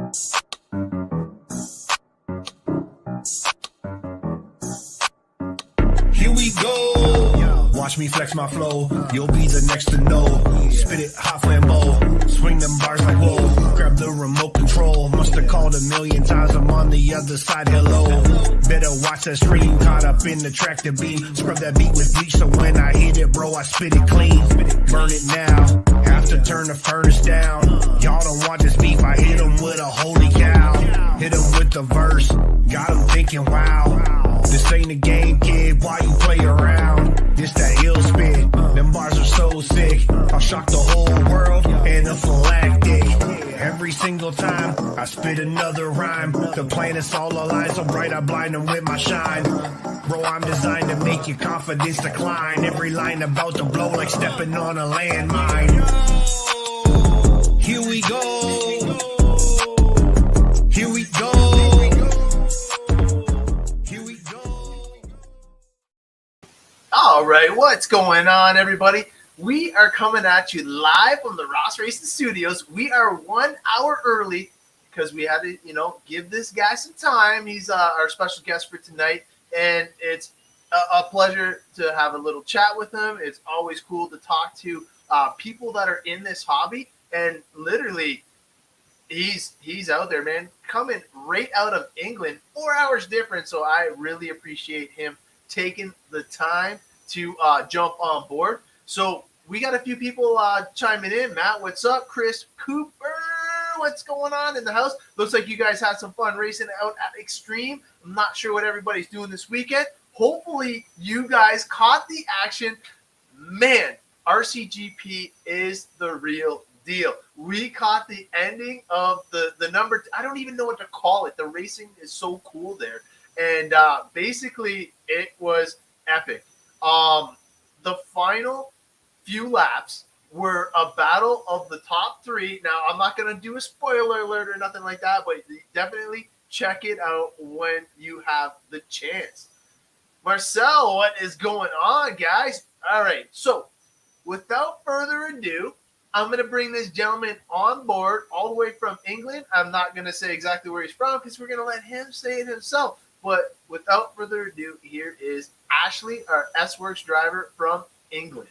Here we go. Watch me flex my flow. You'll be the next to know. Spit it hot flambeau. Swing them bars like whoa. Grab the remote control. Must have called a million times. I'm on the other side. Hello. Better watch that stream. Caught up in the track to beat. Scrub that beat with bleach. So when I hit it, bro, I spit it clean. Burn it now. Have to turn the furnace down. Y'all don't want this beef. I hit them with a holy cow. Hit them with the verse. Got them thinking, wow. This ain't a game, kid, why you play around? This that ill spit, them bars are so sick. I'll shock the whole world in a phylactic. Every single time I spit another rhyme, the planets all align so bright I blind them with my shine. Bro, I'm designed to make your confidence decline. Every line about to blow like stepping on a landmine. Here we go. Here we go. All right, what's going on, everybody? We are coming at you live from the Ross Racing Studios. We are 1 hour early because we had to, give this guy some time. He's our special guest for tonight, and it's a pleasure to have a little chat with him. It's always cool to talk to people that are in this hobby, and literally, he's out there, man, coming right out of England, 4 hours different. So I really appreciate him taking the time to jump on board. So we got a few people chiming in. Matt, what's up? Chris Cooper, what's going on in the house? Looks like you guys had some fun racing out at Extreme. I'm not sure what everybody's doing this weekend. Hopefully you guys caught the action. Man, RCGP is the real deal. We caught the ending of the number. I don't even know what to call it. The racing is so cool there. And basically, it was epic. The final few laps were a battle of the top three. Now, I'm not going to do a spoiler alert or nothing like that, but definitely check it out when you have the chance. Marcel, what is going on, guys? All right, so without further ado, I'm going to bring this gentleman on board all the way from England. I'm not going to say exactly where he's from because we're going to let him say it himself. But without further ado, here is Ashley, our S-Works driver from England.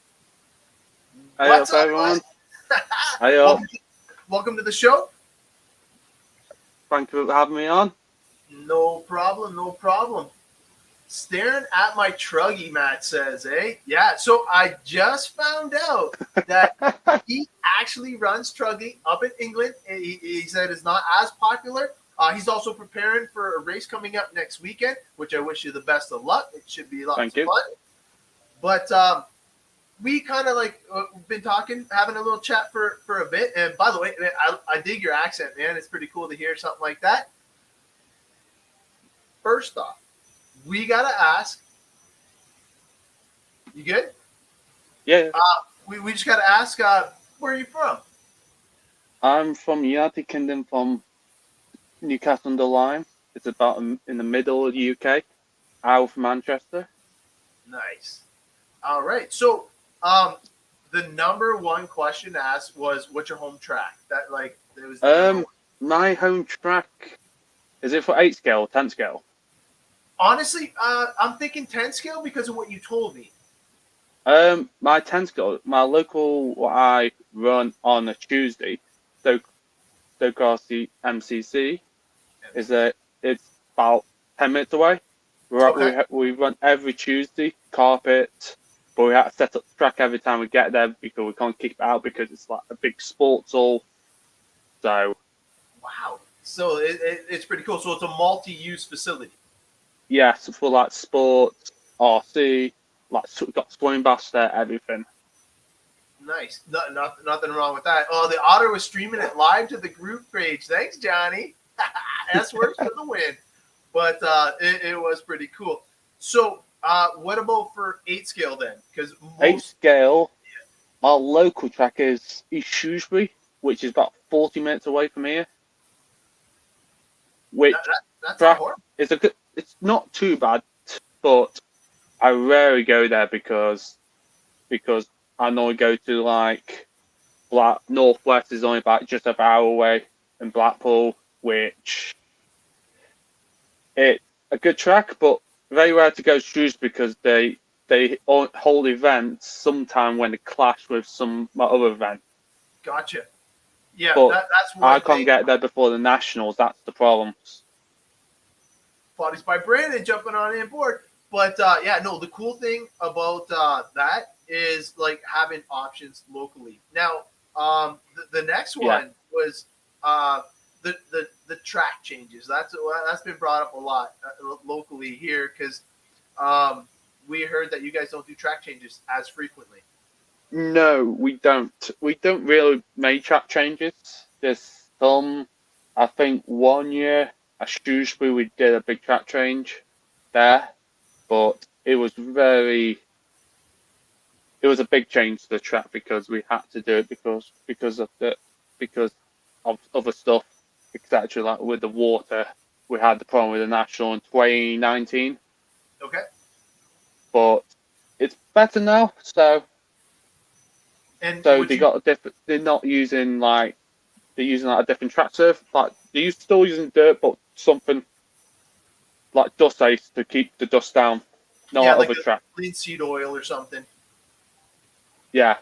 Hi, What's up, everyone. Hi, welcome to the show. Thank you for having me on. No problem, no problem. Staring at my truggy, Matt says, eh? Yeah, so I just found out that he actually runs truggy up in England. He said it's not as popular. He's also preparing for a race coming up next weekend, which I wish you the best of luck. It should be lots of fun. But we kind of been talking, having a little chat for a bit. And by the way, I dig your accent, man. It's pretty cool to hear something like that. First off, we got to ask, you good? Yeah. We just got to ask, where are you from? I'm from United Kingdom, from Newcastle under Lyme. It's about in the middle of the UK. Out of Manchester. Nice. All right. So, the number one question asked was, "What's your home track?" That it was. My home track, is it for 8 scale or 10 scale? Honestly, I'm thinking 10 scale because of what you told me. My 10 scale, my local, what I run on a Tuesday, Stoke RC MCC. Is that it's about 10 minutes away. We run every Tuesday, carpet, but we have to set up the track every time we get there because we can't keep it out because it's like a big sports hall. So, wow. So it's pretty cool. So it's a multi-use facility. Yes, for like sports, RC, we've got swimming baths there, everything. Nice. Nothing wrong with that. Oh, the Otter was streaming it live to the group page. Thanks, Johnny. S-Works for the win. But it was pretty cool. So what about for 8 scale then? Because 8 scale, our local track is East Shrewsbury, which is about 40 minutes away from here. Which it's not too bad, but I rarely go there because I normally go to Northwest is only about just an hour away, and Blackpool which it's a good track, but very rare to go Shrewsbury because they hold events sometime when they clash with some other event. Gotcha. Yeah, But that's one I can't thing. get there before the Nationals. That's the problem. Bodies by Brandon jumping on board. But yeah, no, the cool thing about that is like having options locally. Now, the next one was the track changes. That's been brought up a lot locally here because we heard that you guys don't do track changes as frequently. No, we don't. We don't really make track changes. There's some, I think 1 year at Shrewsbury we did a big track change there, but it was a big change to the track because we had to do it because of other stuff, etc. Like with the water, we had the problem with the National in 2019. Okay. But it's better now, so. And So they got a different. They're not using like they're using like a different track surface. Like they're still using dirt, but something like dust ice to keep the dust down. No like other track. Linseed oil or something. Yeah.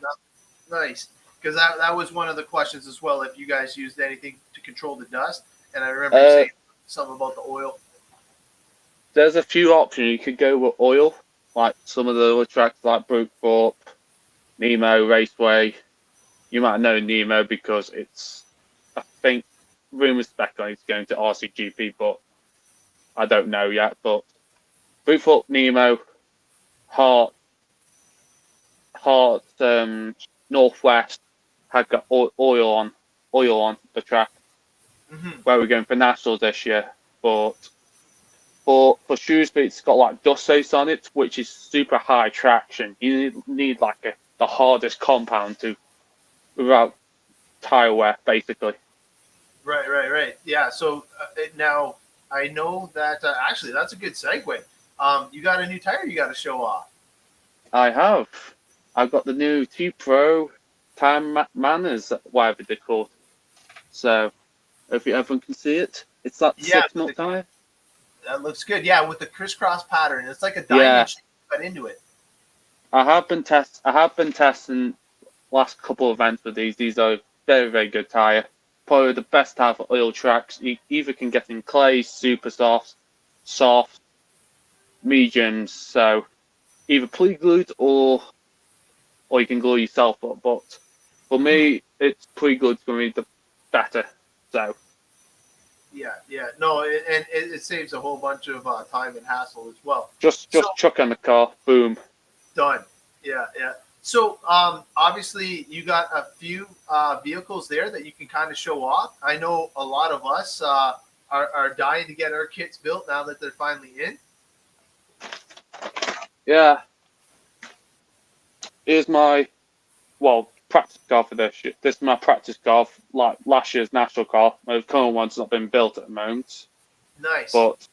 Nice, because that was one of the questions as well. If you guys used anything to control the dust, and I remember you saying something about the oil. There's a few options. You could go with oil, like some of the other tracks like Brookthorpe, Nemo Raceway. You might know Nemo because it's, I think, rumours speculate it's going to RCGP, but I don't know yet. But Brookthorpe, Nemo, Heart, Northwest had got oil on the track. Where we're going for Nationals this year, but for Shrewsbury it's got like dust ice on it, which is super high traction. You need like the hardest compound without tire wear, basically. Right. Yeah. So now I know that actually that's a good segue. You got a new tire you got to show off. I have. I've got the new T Pro Time Manners, whatever they're called. So if everyone can see it, it's that 6-knot tire. That looks good. Yeah, with the crisscross pattern, it's like a diamond shape cut into it. I have been testing last couple of events with these. These are very, very good tire. Probably the best tire for oil tracks. You either can get in clay, super soft, mediums. So either pre-glued or you can glue yourself up. But for me, it's pre-glued's going to be the better. So. Yeah. No, and it saves a whole bunch of time and hassle as well. Just chuck on the car, boom. Done. Yeah. So obviously you got a few vehicles there that you can kind of show off. I know a lot of us are dying to get our kits built now that they're finally in. Yeah. Here's my practice car for this year. This is my practice car, like last year's national car. The current one's not been built at the moment. Nice. But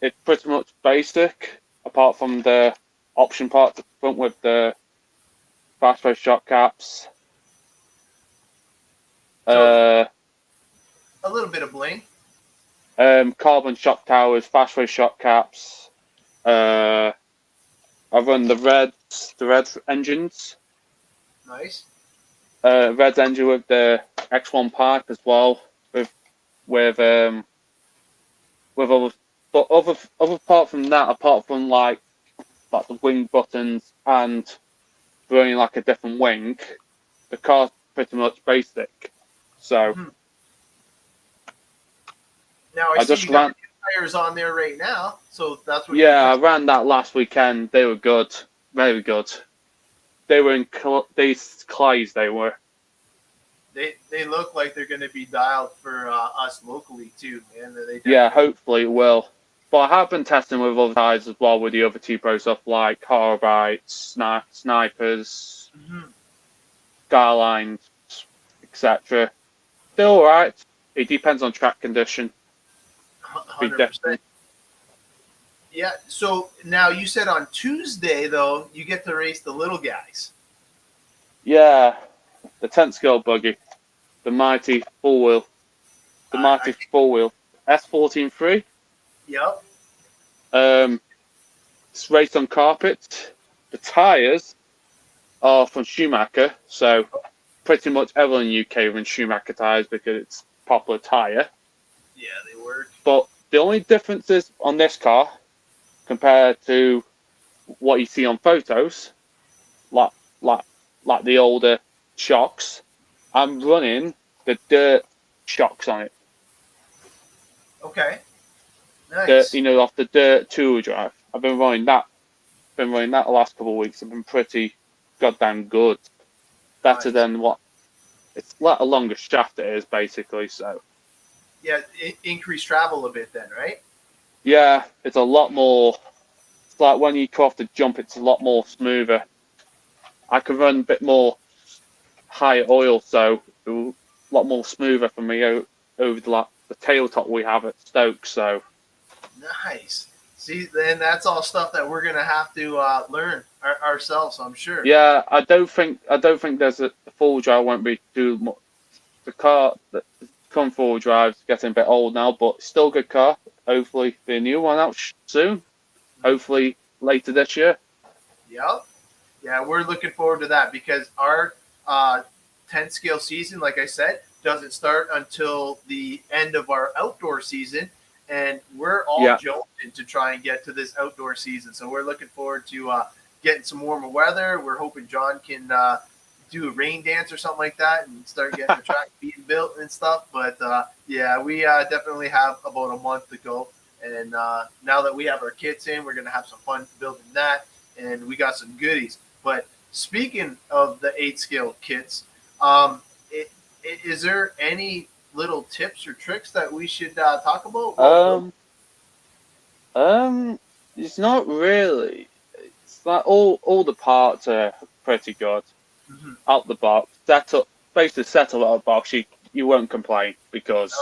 it's pretty much basic, apart from the option part at the front with the fast race shock caps. So, a little bit of bling. Carbon shock towers, fast race shock caps. I run the red engines. Nice. Red engine with the X1 pipe as well, with other, but other apart from that, apart from like the wing buttons and running like a different wing, the car's pretty much basic. So now I see you got tires on there right now, so that's what. Yeah, I ran that last weekend. They were good, very good. They were in these clays. They were. They look like they're going to be dialed for us locally too, man. Yeah, hopefully it will. But I have been testing with other tires as well, with the other T-Pro stuff like Carabites, Snipers, Skylines, etc. They're all right. It depends on track condition. 100%. Yeah. So now you said on Tuesday though you get to race the little guys. Yeah, the 10th scale buggy, the mighty full wheel. the mighty four-wheel S14.3. Yep. It's raced on carpet. The tyres are from Schumacher, so pretty much everyone in the UK runs Schumacher tyres because it's a popular tyre. Yeah, they work. But the only differences on this car compared to what you see on photos, like the older shocks, I'm running the dirt shocks on it. Okay. Nice. Off the dirt two-wheel drive. I've been running that. The last couple of weeks. I've been pretty goddamn good. Better than what it's like a longer shaft it is basically. So yeah, increase travel a bit then, right? Yeah, it's a lot more. It's like when you come off the jump, it's a lot more smoother. I can run a bit more higher oil, so a lot more smoother for me over the tabletop we have at Stoke. So nice. See, then that's all stuff that we're gonna have to learn ourselves, I'm sure. Yeah, I don't think there's the full drive won't be too much. The car, the four-wheel drive's getting a bit old now, but still a good car. Hopefully, be a new one out soon. Hopefully later this year. Yep. Yeah, we're looking forward to that because our 10 scale season, like I said, doesn't start until the end of our outdoor season. And we're all jonesing to try and get to this outdoor season. So we're looking forward to getting some warmer weather. We're hoping John can do a rain dance or something like that and start getting the track being built and stuff. But yeah, we definitely have about a month to go. And now that we have our kits in, we're going to have some fun building that. And we got some goodies. But speaking of the 8 scale kits, is there any little tips or tricks that we should talk about? It's not really. It's like all the parts are pretty good. Mm-hmm. Out the box, basically set up out of the box, you won't complain because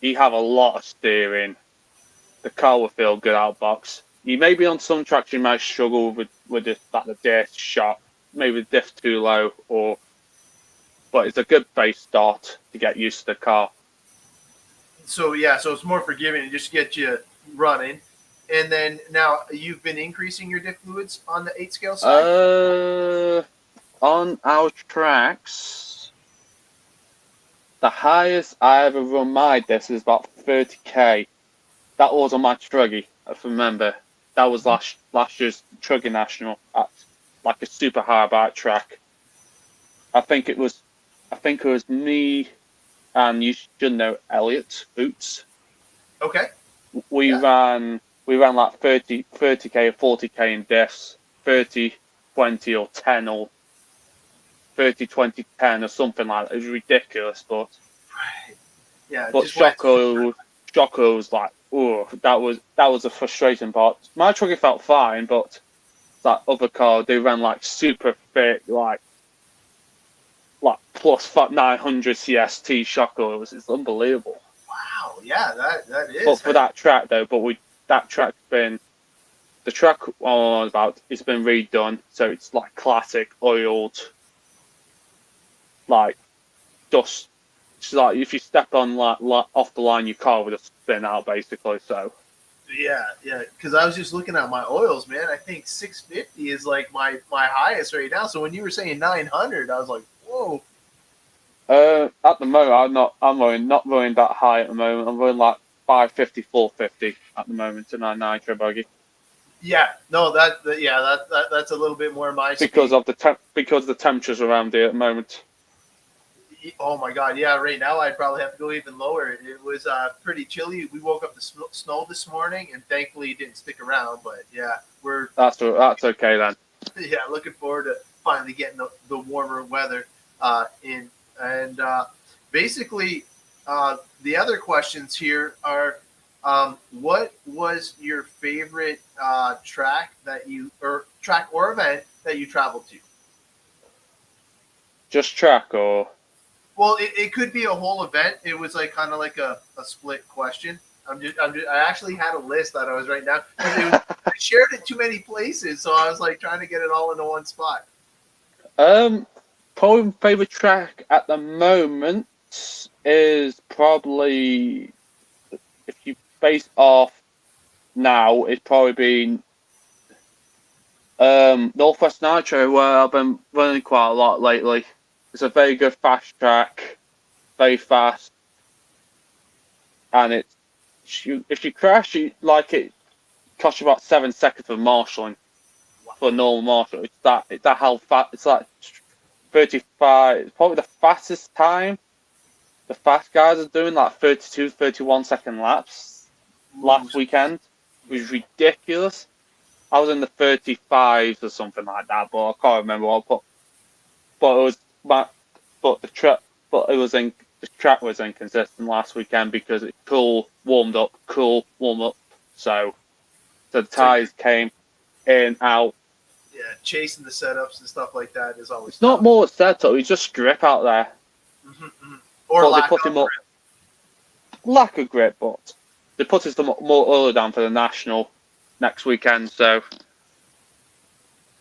you have a lot of steering. The car will feel good out of box. You may be on some tracks you might struggle with the diff shot, maybe the diff too low, but it's a good base start to get used to the car. So it's more forgiving and just get you running. And then now you've been increasing your diff fluids on the 8 scale side? On our tracks, the highest I ever run my diffs is about 30k. That was on my Truggy, if I remember. That was last year's Truggy National at like a super high bike track. I think it was me and you should know Elliot Boots. Okay. We ran like 30k or 40k in diffs, 30, 20 or 10 or 30, 20, 10 or something like that. It was ridiculous, but yeah. But Shocko was like, oh, that was a frustrating part. My Truggy felt fine, but that other car, they ran like super fit, like plus 900 CST Shocko. It's unbelievable. Wow, yeah, that is. But for that track though, the track it's been redone, so it's like classic oiled, like dust. It's like if you step on like off the line, your car would have spin out basically. So. Yeah, because I was just looking at my oils, man. I think 650 is like my highest right now. So when you were saying 900, I was like, whoa. At the moment, I'm not running that high at the moment. I'm running like 550, 450 at the moment in our nitro buggy. Yeah, no, that's a little bit more my speed. Because the temperatures around here at the moment. Oh my God, yeah! Right now, I'd probably have to go even lower. It was pretty chilly. We woke up to snow this morning, and thankfully, it didn't stick around. But yeah, that's okay then. Yeah, looking forward to finally getting the warmer weather in. And basically, the other questions here are: what was your favorite track or event that you traveled to? Just track or? Well, it could be a whole event. It was like kind of like a split question. I actually had a list that I was writing down. I shared it too many places, so I was like trying to get it all into one spot. Probably favorite track at the moment is probably, if you base off now, it's probably been Northwest Nitro, where I've been running quite a lot lately. It's a very good fast track, very fast, and it's if you crash, it costs you about 7 seconds for marshalling for a normal marshal. It's that how fast. It's like 35. It's probably the fastest time. The fast guys are doing like 32, 31-second laps last weekend. It was ridiculous. I was in the 35s or something like that, but I can't remember what I put. But it was but the track was inconsistent last weekend because it warmed up. So the tires came in, out. Yeah, chasing the setups and stuff like that is always It's not more setup, it's just grip out there. Or but lack they put of him up, lack of grip, but they put his more early down for the national next weekend. So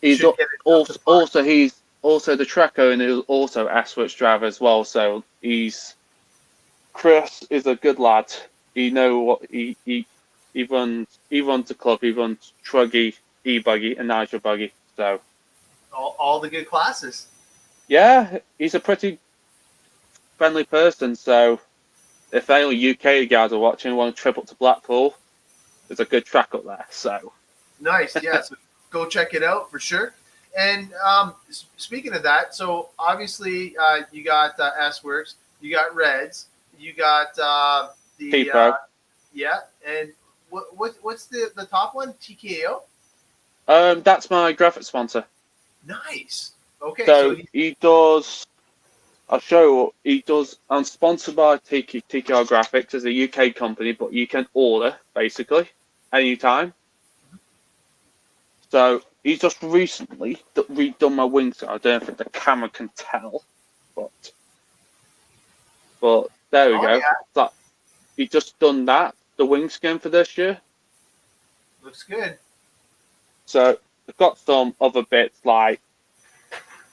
he's he's also the Treco, and he's also S-Switch driver as well. So Chris is a good lad. He know what he runs the club. He runs Truggy, E-Buggy, and Niger Buggy. So all the good classes. Yeah, he's a pretty friendly person. So if any UK guys are watching, want to trip up to Blackpool, there's a good track up there. So nice, yeah. So go check it out for sure. And speaking of that, so obviously you got S-Works, you got Reds, you got the T-Pro. Yeah, and what's the top one? TKO. That's my graphic sponsor. Nice. Okay. So he does. I'll show you what he does. I'm sponsored by TKR Graphics as a UK company, but you can order basically anytime. So he's just recently redone my wings. I don't think the camera can tell, but there we go. Yeah. That he just done that. The wing skin for this year. Looks good. So I've got some other bits like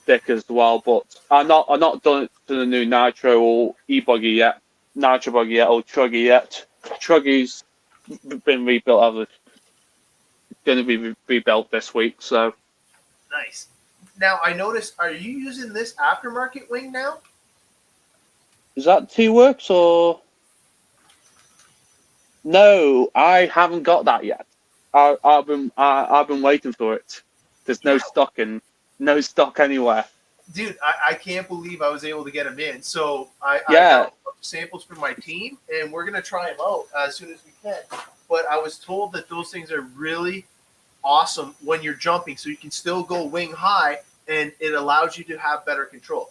thick as well, but I'm not done it to the new Nitro or E-Buggy yet, Nitro Buggy yet, or Truggy yet. Truggy's been rebuilt. Going to be rebuilt this week. So nice. Now I noticed. Are you using this aftermarket wing now? Is that T-Works or? No, I haven't got that yet. I've been waiting for it. There's no stock anywhere. Dude, I can't believe I was able to get them in. So I got samples from my team, and we're gonna try them out as soon as we can. But I was told that those things are really awesome when you're jumping, so you can still go wing high, and it allows you to have better control.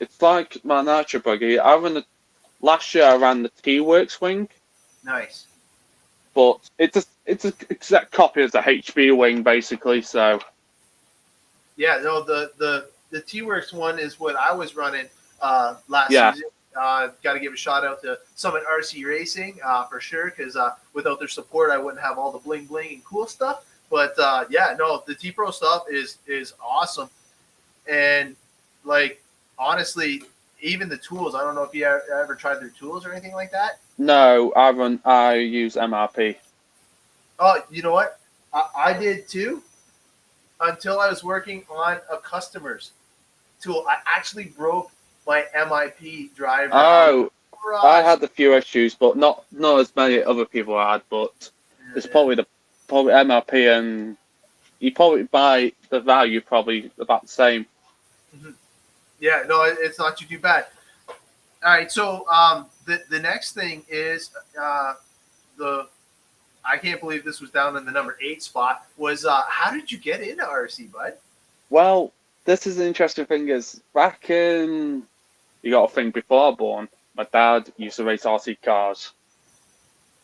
It's like my Nitro Buggy. Last year I ran the T-Works wing. Nice. But it's an exact copy of the HB wing, basically. So yeah, no, the T-Works one is what I was running last season. Got to give a shout out to Summit RC Racing for sure, because without their support, I wouldn't have all the bling bling and cool stuff. But the T-Pro stuff is awesome, and like honestly, even the tools. I don't know if you ever tried their tools or anything like that. No, I use MRP. Oh, you know what? I did too, until I was working on a customer's tool. I actually broke my MIP driver. Oh, I had a few issues, but not as many other people had. But it's probably MRP, and you probably buy the value probably about the same. Mm-hmm. Yeah, no, it's not too bad. All right, so the next thing is I can't believe this was down in the number 8 spot. Was how did you get into RC, bud? Well, this is an interesting thing. Is back in, you got to think, before I was born, my dad used to race RC cars.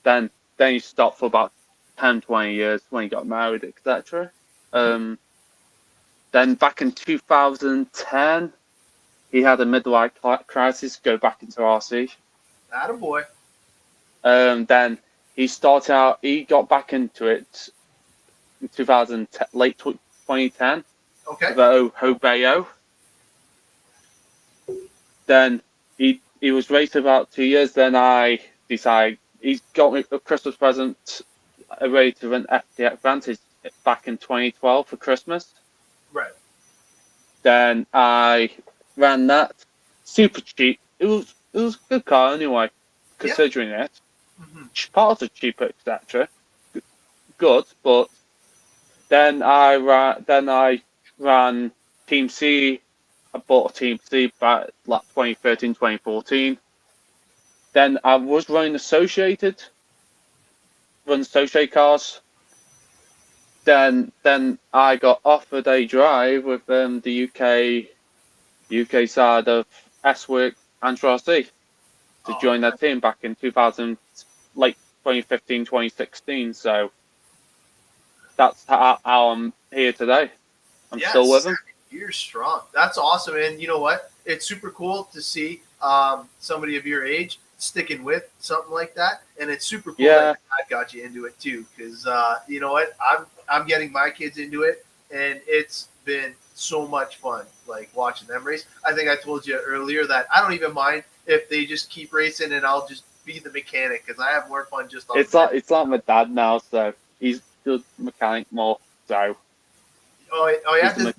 Then he stopped for about 10, 20 years when he got married, etc. Then back in 2010, he had a midlife crisis, go back into RC. Attaboy. Then he got back into it in 2010, late 2010. Okay. The Hobeo. Then he he was racing about 2 years. Then I decided he's got me a Christmas present, a race of an FTX Advantage back in 2012 for Christmas. Right. Then I ran that, super cheap. It was a good car anyway, considering it. Mm-hmm. Parts are cheap, etc. Good, but then I ran Team C. I bought a Team C back like 2013, 2014. Then I was running associated cars. Then I got offered a drive with the UK side of S-Work and RC to join their team back in 2000, late 2015, 2016. So that's how I'm here today. I'm still with them. You're strong. That's awesome. And you know what? It's super cool to see somebody of your age sticking with something like that. And it's super cool that I got you into it too. Because you know what? I'm getting my kids into it, and it's been so much fun, like watching them race. I think I told you earlier that I don't even mind if they just keep racing, and I'll just be the mechanic because I have more fun just on it's like my dad now, so he's the mechanic more. So oh yeah.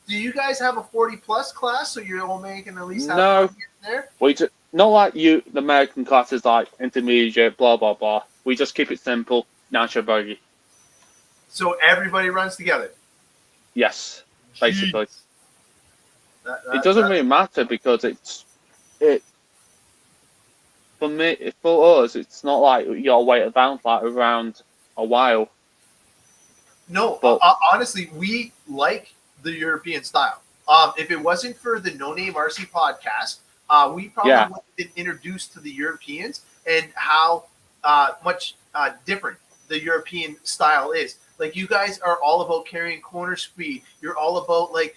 Do you guys have a 40+ class, so you're all making at least have fun here and there? Not like you, the American classes like intermediate, blah blah blah. We just keep it simple, natural bogey. So everybody runs together. Yes, basically. It doesn't really matter because it for me, for us, it's not like you'll wait around a while. No, but honestly, we like the European style. If it wasn't for the No Name RC podcast, we probably would have been introduced to the Europeans and how much different the European style is. Like, you guys are all about carrying corner speed. You're all about like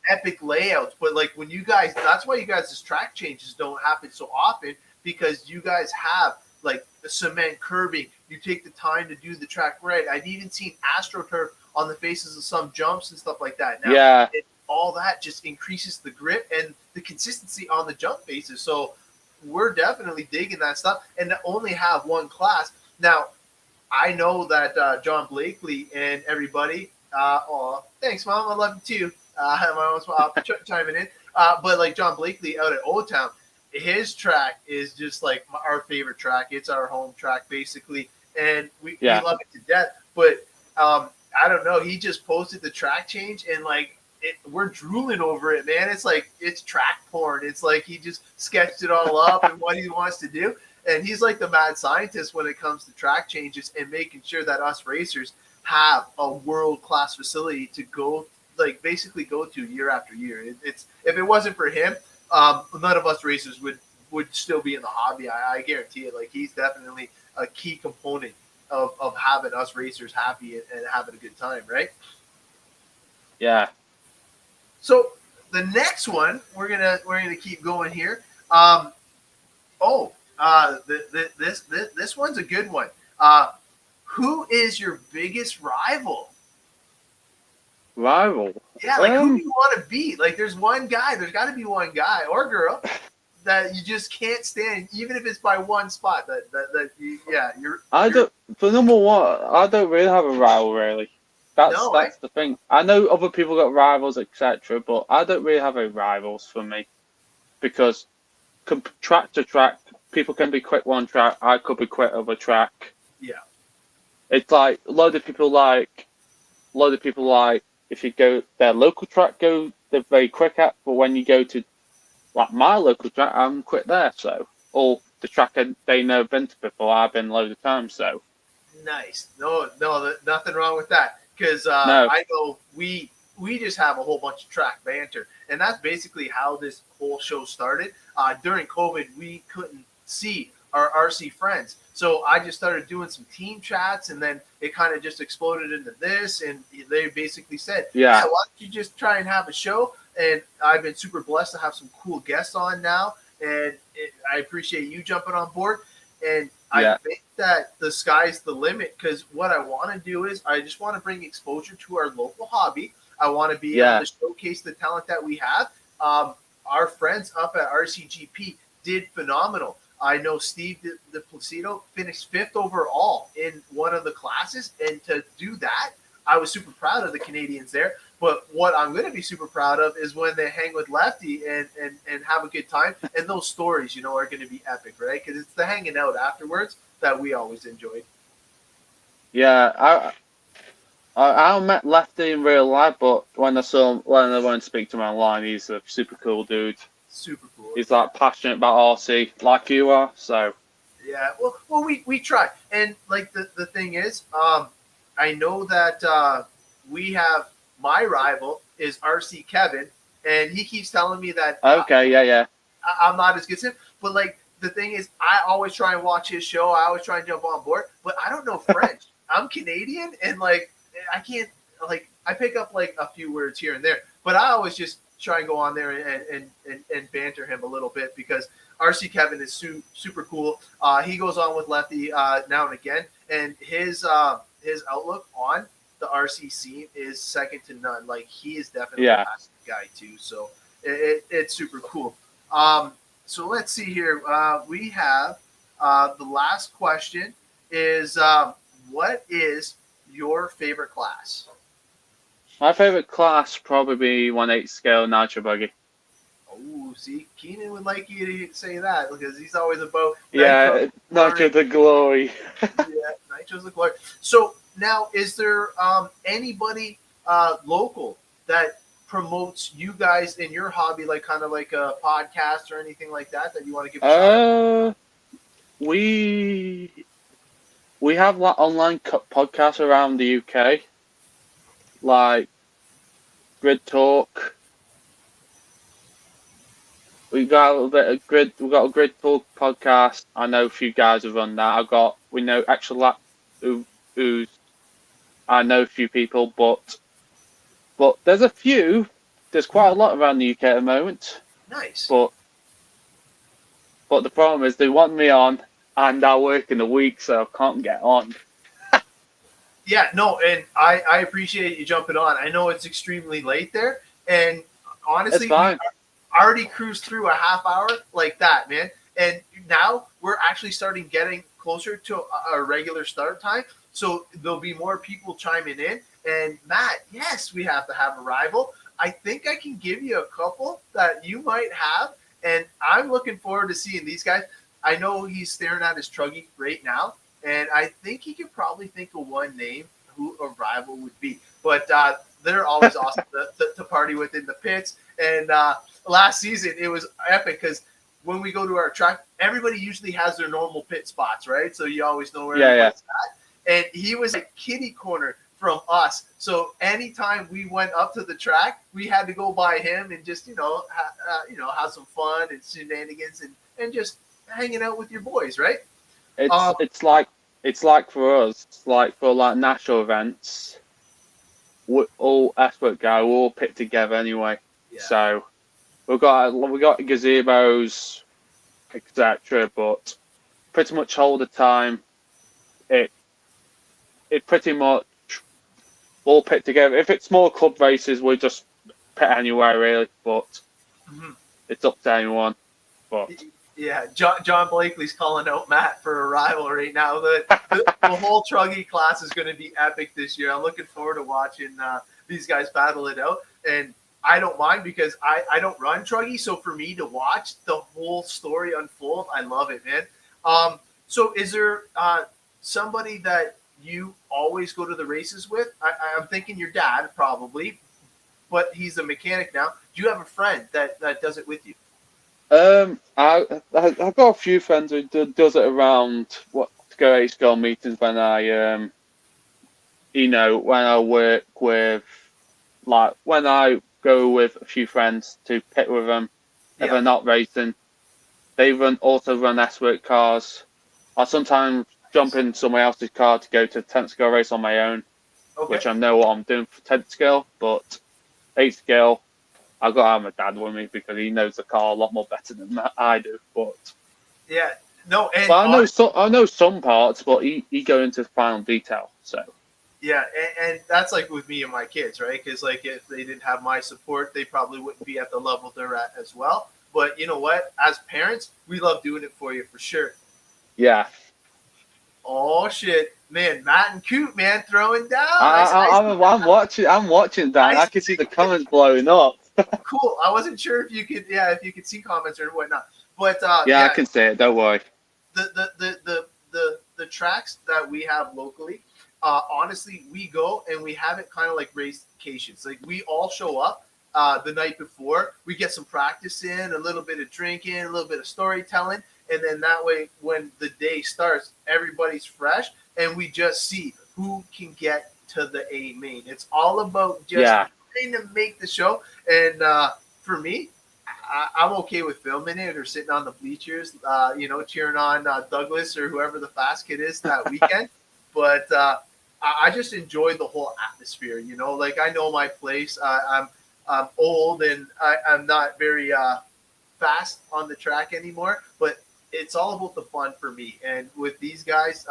epic layouts. But like when you guys, that's why you guys' track changes don't happen so often, because you guys have like the cement curbing. You take the time to do the track right. I've even seen AstroTurf on the faces of some jumps and stuff like that. Now, all that just increases the grip and the consistency on the jump faces. So we're definitely digging that stuff. And to only have one class. Now, I know that John Blakely and everybody, thanks, Mom. I love you too. My mom's chiming in. But like John Blakely out at Old Town, his track is just like our favorite track. It's our home track, basically. And we love it to death. But I don't know. He just posted the track change, and like we're drooling over it, man. It's like it's track porn. It's like he just sketched it all up and what he wants to do. And he's like the mad scientist when it comes to track changes and making sure that us racers have a world-class facility to go, like basically go to year after year. It's if it wasn't for him, none of us racers would still be in the hobby. I guarantee it. Like, he's definitely a key component of having us racers happy and having a good time, right? Yeah. So the next one, we're gonna keep going here. This one's a good one. Who is your biggest rival? Rival? Yeah, like who do you want to beat? Like, there's one guy. There's got to be one guy or girl that you just can't stand, even if it's by one spot. For number one, I don't really have a rival, really. That's the thing. I know other people got rivals, etc., but I don't really have any rivals for me, because track to track, people can be quick one track. I could be quick other track. Yeah. It's like a lot of people like if you go their local track, they're very quick at, but when you go to like my local track, I'm quick there. So, or the track they never been to before, I've been loads of times. So nice. No, nothing wrong with that, because I know we just have a whole bunch of track banter, and that's basically how this whole show started. During COVID, we couldn't see our RC friends, so I just started doing some team chats, and then it kind of just exploded into this, and they basically said, why don't you just try and have a show? And I've been super blessed to have some cool guests on now, and I appreciate you jumping on board. And I think that the sky's the limit, because what I want to do is I just want to bring exposure to our local hobby. I want to be able to showcase the talent that we have. our friends up at RCGP did phenomenal. I know Steve De Placido finished 5th overall in one of the classes, and to do that, I was super proud of the Canadians there. But what I'm going to be super proud of is when they hang with Lefty and have a good time. And those stories, you know, are going to be epic, right? Because it's the hanging out afterwards that we always enjoyed. Yeah, I met Lefty in real life, but when I went to speak to him online, he's a super cool dude. Super cool. He's like passionate about RC, like you are. So yeah, well, we try, and like the thing is, I know that we have my rival is RC Kevin, and he keeps telling me that okay, yeah. I'm not as good as him, but like the thing is, I always try and watch his show. I always try and jump on board, but I don't know French. I'm Canadian, and like I can't like I pick up like a few words here and there, but I always just try and go on there and banter him a little bit because RC Kevin is super cool. He goes on with Lefty now and again, and his outlook on the RC scene is second to none. Like he is definitely a massive guy too. So it's super cool. So let's see here. We have the last question is what is your favorite class? My favorite class probably be 1/8 scale nitro buggy. Oh, see, Keenan would like you to say that because he's always about Nitro the glory. yeah, Nitro's the glory. So now, is there anybody local that promotes you guys in your hobby, like kind of like a podcast or anything like that you want to give a shout out? We have like online podcasts around the UK, like Grid Talk. We got a bit of Grid. We got a Grid Talk podcast. I know a few guys have run that. We know actually who's. I know a few people, but there's a few. There's quite a lot around the UK at the moment. Nice. But the problem is they want me on, and I work in the week, so I can't get on. Yeah, no, and I appreciate you jumping on. I know it's extremely late there, and honestly, it's fine. I already cruised through a half hour like that, man. And now we're actually getting closer to a regular start time. So there'll be more people chiming in. And Matt, yes, we have to have a rival. I think I can give you a couple that you might have. And I'm looking forward to seeing these guys. I know he's staring at his truggy right now. And I think he could probably think of one name who a rival would be. But they're always awesome to party with in the pits. And last season, it was epic because when we go to our track, everybody usually has their normal pit spots, right? So you always know where everybody's at. And he was a kitty corner from us. So anytime we went up to the track, we had to go by him and just, have some fun and shenanigans and just hanging out with your boys, right? It's like for us, like for like national events, we all expert guy, we all pit together anyway. Yeah. So we got gazebos, etc. But pretty much all the time, it pretty much all pit together. If it's small club races, we just pit anywhere really. But it's up to anyone. But yeah, John Blakely's calling out Matt for a rival right now. The whole truggy class is going to be epic this year. I'm looking forward to watching these guys battle it out. And I don't mind because I don't run truggy. So for me to watch the whole story unfold, I love it, man. So is there somebody that you always go to the races with? I'm thinking your dad probably, but he's a mechanic now. Do you have a friend that does it with you? I've got a few friends who does it around to go H-Girl meetings when I when I work with, like when I go with a few friends to pit with them. If they're not racing, they also run S-Work cars. I sometimes jump in somebody else's car to go to 10th scale race on my own, which I know what I'm doing for 10th scale, but 8th scale, I've got to have my dad with me because he knows the car a lot more better than I do. But yeah, no, and I know some parts, but he go into final detail. So Yeah, and that's like with me and my kids, right? Because like if they didn't have my support, they probably wouldn't be at the level they're at as well. But you know what? As parents, we love doing it for you for sure. Yeah. Oh shit, man! Matt and Coot, man, throwing down. I'm watching that. I can see the comments blowing up. Cool. I wasn't sure if you could, if you could see comments or whatnot. But Yeah, I can see it. Don't worry. The tracks that we have locally, honestly, we go and we have it kind of like race vacations. Like we all show up the night before. We get some practice in, a little bit of drinking, a little bit of storytelling, and then that way, when the day starts, everybody's fresh, and we just see who can get to the A main. It's all about just trying to make the show. And for me, I'm okay with filming it or sitting on the bleachers, cheering on Douglas or whoever the fast kid is that weekend. But I just enjoy the whole atmosphere. Like I know my place. I'm old and I'm not very fast on the track anymore, but it's all about the fun for me. And with these guys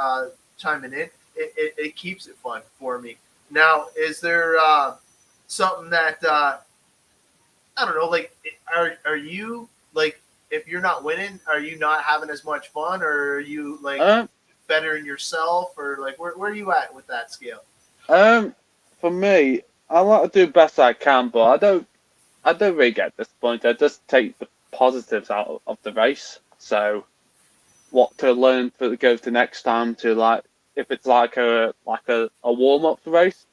chiming in, it keeps it fun for me. Now, is there something that I don't know, like, are you like, if you're not winning, are you not having as much fun, or are you like bettering yourself, or like where are you at with that scale? For me, I like to do the best I can, but I don't really get disappointed. I just take the positives out of the race. So, what to learn to go to next time, to like, if it's like a warm up race,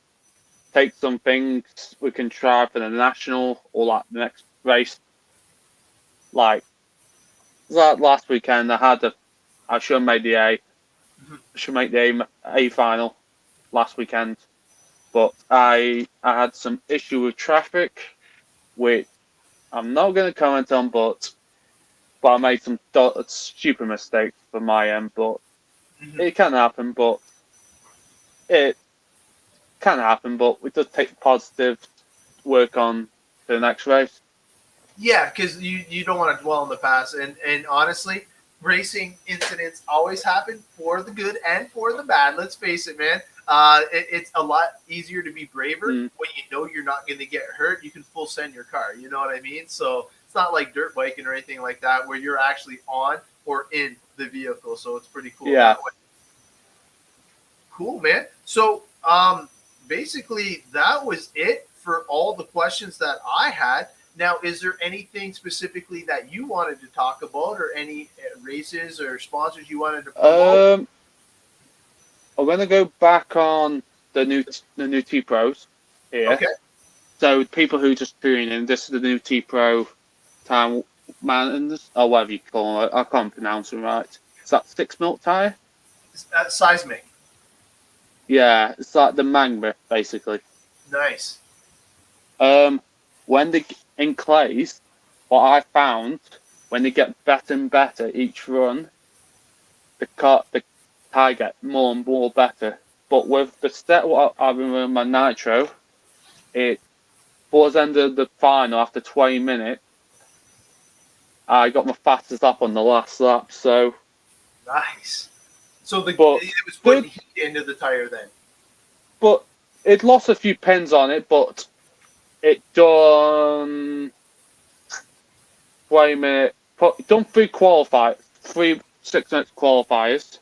take some things we can try for the national or like the next race. Like last weekend, I should have made the A final last weekend, but I had some issue with traffic, which I'm not going to comment on, but I made some stupid mistakes from my end. But it can happen. But we just take the positive, work on the next race. Yeah, because you don't want to dwell on the past, and honestly, racing incidents always happen for the good and for the bad. Let's face it, man. It's a lot easier to be braver when you know you're not going to get hurt. You can full send your car. You know what I mean? So it's not like dirt biking or anything like that where you're actually on or in the vehicle. So it's pretty cool. Yeah. That way. Cool, man. So basically that was it for all the questions that I had. Now, is there anything specifically that you wanted to talk about, or any races or sponsors you wanted to promote? I'm gonna go back on the new T Pros here. Okay. So people who just tune in, this is the new T Pro Time Mountains, or whatever you call it. I can't pronounce them right. Is that 6 mil tire? Seismic. Yeah, it's like the Magma basically. Nice. When they in clays, what I found, when they get better and better each run, the tire get more and more better. But with the step what I've been running my nitro, towards the end of the final, after 20 minutes, I got my fastest lap on the last lap. So nice. So it was putting heat into the tire then. But it lost a few pins on it, but it done 20 minutes. Done 3 6-minute qualifiers.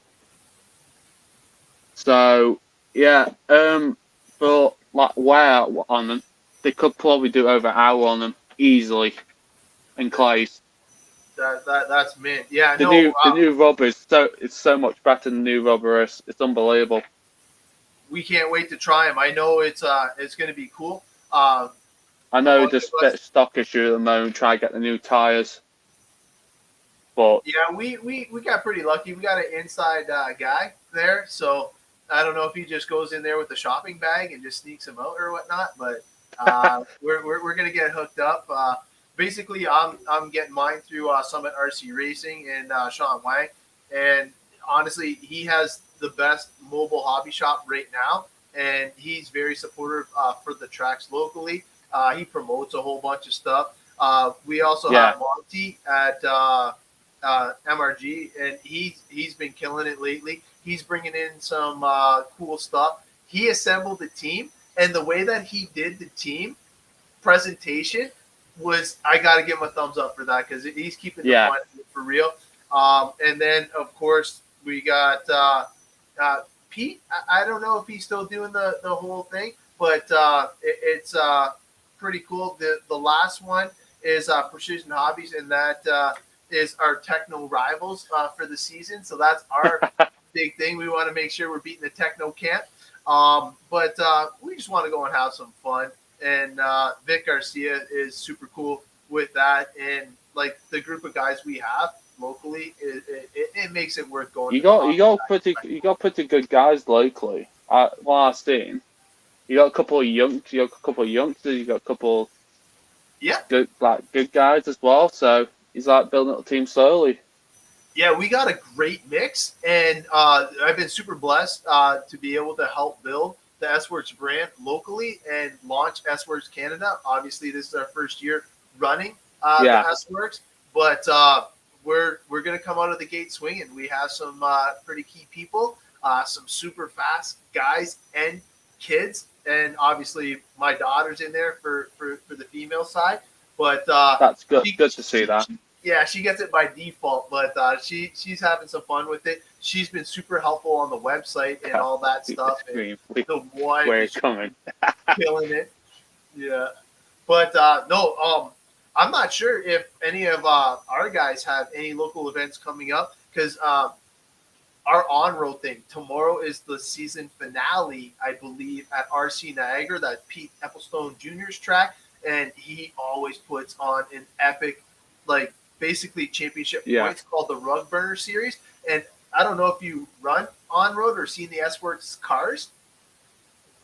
So yeah, but like wear on them, they could probably do over an hour on them easily in clays. That's mint. Yeah, the new rubber is so much better than the new rubber. It's unbelievable. We can't wait to try them. I know it's going to be cool. I know there's a bit of stock issue at the moment. Try to get the new tires. But yeah, we got pretty lucky. We got an inside guy there, so I don't know if he just goes in there with a shopping bag and just sneaks him out or whatnot. But we're gonna get hooked up. Basically, I'm getting mine through Summit RC Racing and Sean Wang, and honestly, he has the best mobile hobby shop right now, and he's very supportive for the tracks locally. He promotes a whole bunch of stuff. We also have Monty at MRG, and he's been killing it lately. He's bringing in some cool stuff. he assembled the team, and the way that he did the team presentation was, I got to give him a thumbs up for that, because he's keeping the fun for real. And then, of course, we got Pete. I don't know if he's still doing the whole thing, but it's pretty cool. The last one is Precision Hobbies, and that is our techno rivals for the season. So that's our big thing. We want to make sure we're beating the techno camp. But we just want to go and have some fun. And Vic Garcia is super cool with that. And like the group of guys we have locally, it makes it worth going. You got pretty good guys locally. What I've seen, you got a couple of youngsters. You got a couple, good guys as well. So he's like building up a team slowly. Yeah, we got a great mix, and I've been super blessed to be able to help build the S-Works brand locally and launch S-Works Canada. Obviously, this is our first year running the S-Works, but we're going to come out of the gate swinging. We have some pretty key people, some super fast guys and kids, and obviously my daughter's in there for the female side. But that's good. Good to see that. Yeah, she gets it by default, but she's having some fun with it. She's been super helpful on the website and all that stuff. And the one where it's coming, killing it. Yeah, but no, I'm not sure if any of our guys have any local events coming up, because our on-road thing tomorrow is the season finale, I believe, at RC Niagara, that Pete Ecclestone Jr.'s track, and he always puts on an epic, like, basically championship points called the Rug Burner Series. And I don't know if you run on-road or seen the S-Works cars,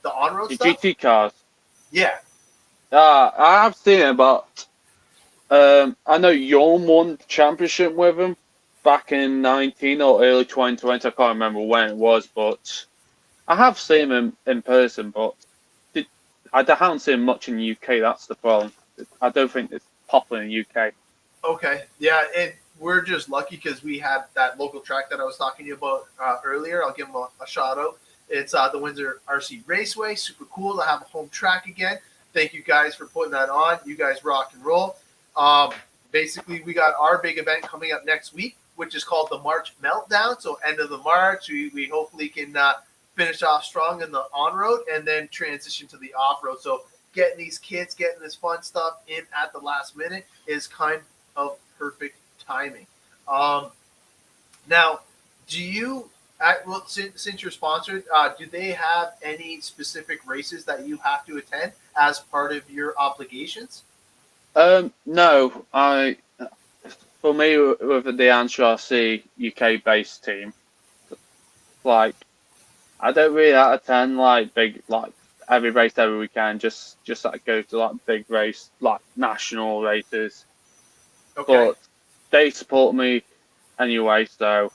the on-road stuff. GT cars. Yeah. I have seen it, but I know Yorm won the championship with him back in 19 or early 2020. I can't remember when it was, but I have seen him in person, but I haven't seen much in the UK. That's the problem. I don't think it's popular in the UK. Okay. Yeah, and we're just lucky because we have that local track that I was talking to you about earlier. I'll give them a shout out. It's the Windsor RC Raceway. Super cool to have a home track again. Thank you guys for putting that on. You guys rock and roll. Basically, we got our big event coming up next week, which is called the March Meltdown. So end of the March, we hopefully can finish off strong in the on-road and then transition to the off-road. So getting these kids, getting this fun stuff in at the last minute is kind of perfect timing. Now, do you, since you're sponsored, do they have any specific races that you have to attend as part of your obligations? No, for me, with the RC UK-based team, like, I don't really attend like big, like every race every weekend. Just like go to like big race, like national races. Okay. But they support me anyway, so.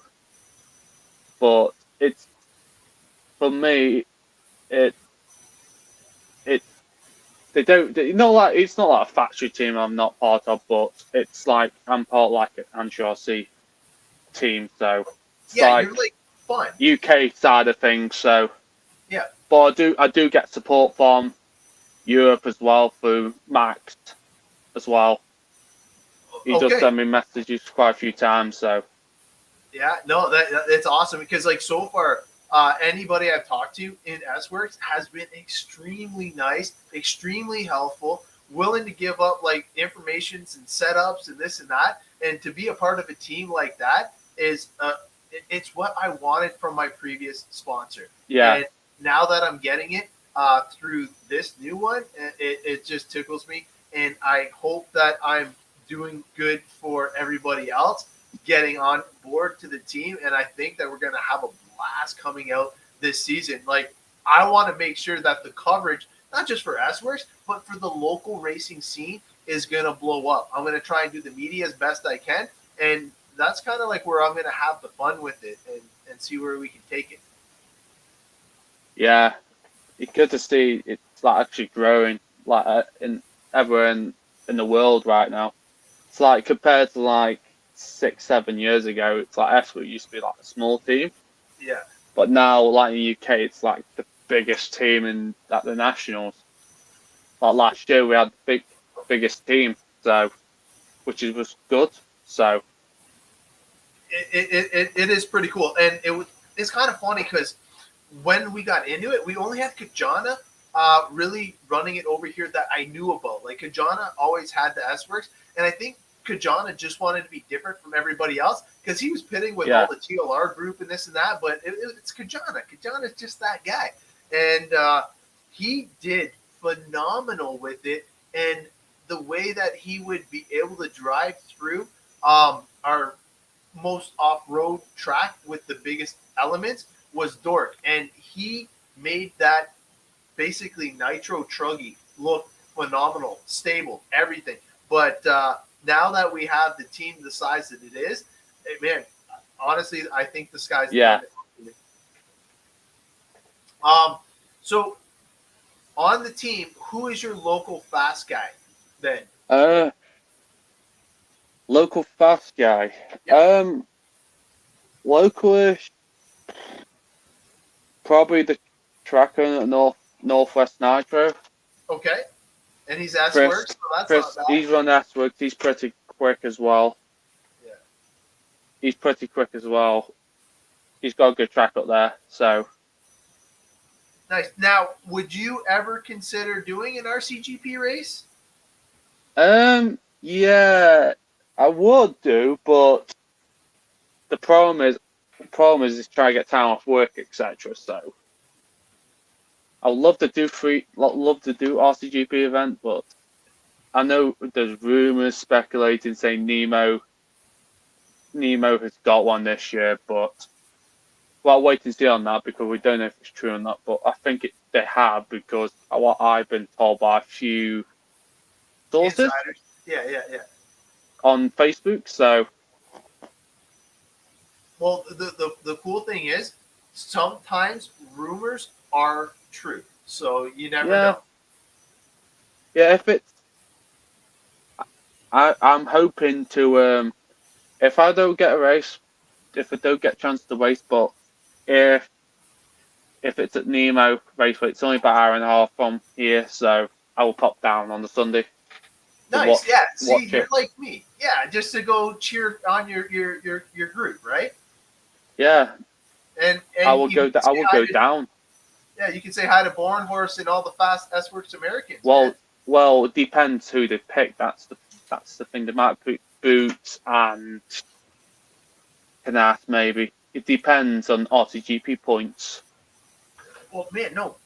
But it's for me, it's it's not like a factory team I'm not part of, but it's like I'm part of like an RC team, so it's like, you're like fun UK side of things. So yeah, but I do get support from Europe as well through Max as well. He does send me messages quite a few times. So yeah, no, that's awesome, because like so far, anybody I've talked to in S-Works has been extremely nice, extremely helpful, willing to give up like informations and setups and this and that, and to be a part of a team like that is it's what I wanted from my previous sponsor. Yeah. And now that I'm getting it through this new one, it just tickles me, and I hope that I'm doing good for everybody else getting on board to the team. And I think that we're going to have a blast coming out this season. Like, I want to make sure that the coverage, not just for S-Works, but for the local racing scene, is going to blow up. I'm going to try and do the media as best I can, and that's kind of like where I'm going to have the fun with it and see where we can take it. Yeah, it's good to see it's like actually growing, like everywhere in the world right now. It's like compared to like 6-7 years ago, it's like S-Works used to be like a small team. Yeah. But now, like in the UK, it's like biggest team at the Nationals. Like last year, we had the biggest team, so which was good. So it is pretty cool, and it's kind of funny because when we got into it, we only had Kajana really running it over here that I knew about. Like Kajana always had the S-Works, and I think Kajana just wanted to be different from everybody else because he was pitting with all the TLR group and this and that, but it's Kajana. Kajana's just that guy, and he did phenomenal with it, and the way that he would be able to drive through our most off-road track with the biggest elements was Dork, and he made that basically nitro truggy look phenomenal, stable, everything. But now that we have the team the size that it is, man, honestly, I think the sky's the limit. So on the team, who is your local fast guy then? Local fast guy. Yeah. Localish, probably the tracker at Northwest Nitro. Okay. And he's S-Works, so that's Chris, not bad. he's run S-Works. He's pretty quick as well. Yeah. He's pretty quick as well. He's got a good track up there, so. Nice. Now, would you ever consider doing an RCGP race? Yeah, I would do, but the problem is trying to get time off work, etc. So I would love to do RCGP event, but I know there's rumors speculating saying Nemo has got one this year, but well, I'll wait and see on that because we don't know if it's true or not. But I think they have because what I've been told by a few sources. Insiders. Yeah. On Facebook, so. Well, the cool thing is sometimes rumors are true, so you never know. Yeah, if it's, I'm hoping to if I don't get a race, if I don't get a chance to race, but if it's at Nemo Raceway, it's only about an hour and a half from here, so I will pop down on the Sunday. Nice, yeah. See, you're like me, yeah, just to go cheer on your group, right? Yeah, and I will go down. Yeah, you can say hi to Born Horse and all the fast S-Works Americans. Well, it depends who they pick. That's the thing. They might put Boots and Knath maybe. It depends on RCGP points. Well, man, no,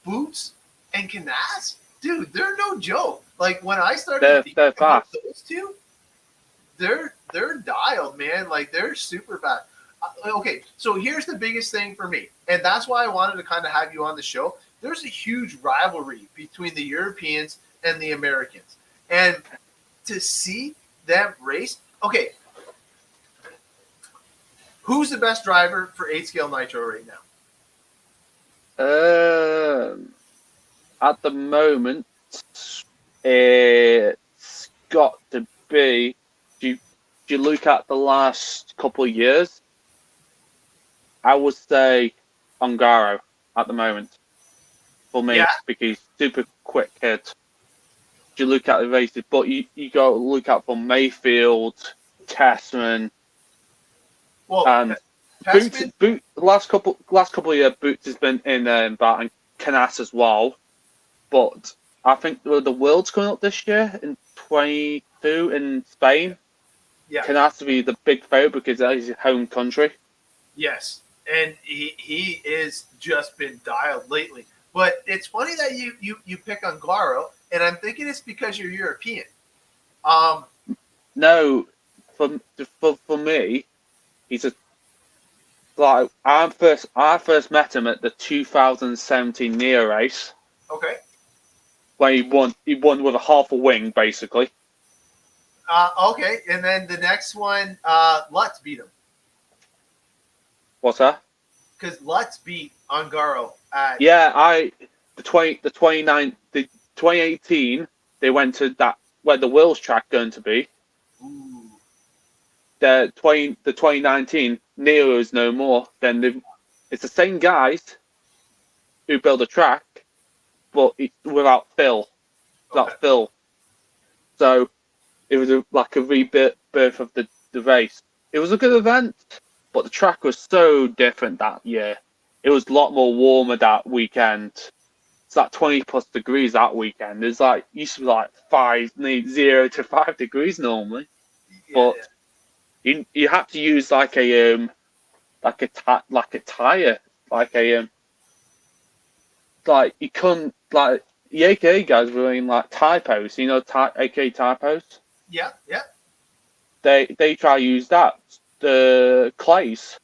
Boots and Knath, dude, they're no joke. Like when I started, they're fast. Those two, they're dialed, man. Like they're super fast. Okay, so here's the biggest thing for me, and that's why I wanted to kind of have you on the show. There's a huge rivalry between the Europeans and the Americans, and to see them race. Okay, who's the best driver for 8-scale Nitro right now? At the moment, it's got to be. Do you look at the last couple of years? I would say Ongaro at the moment for me because he's super quick kid. Do you look at the races? But you got to look out for Mayfield, Tessman, and Boots. Last couple of years, Boots has been in there and Canas as well. But I think the World's coming up this year in 22 in Spain. Yeah, Canas to be the big favourite because that is his home country. Yes. And he is just been dialed lately. But it's funny that you pick on Garo, and I'm thinking it's because you're European. No, for me, he's like I first met him at the 2017 Neo race. Okay. When he won with a half a wing basically. Okay, and then the next one, Lutz beat him. What's that? Because Lutz beat Ongaro at... Yeah, the 2018 they went to that where the World's track going to be. Ooh. The 2019 Nero is no more. Then it's the same guys, who built the track, but without Phil. Without Phil. So it was like a rebirth of the race. It was a good event, but the track was so different that year. It was a lot more warmer that weekend. It's like 20 plus degrees that weekend. It's like used to be like 0 to 5 degrees normally, but you had to use like a tire, like you couldn't like the AKA guys were in like typos, AKA typos. Yeah. They try to use that. The clays,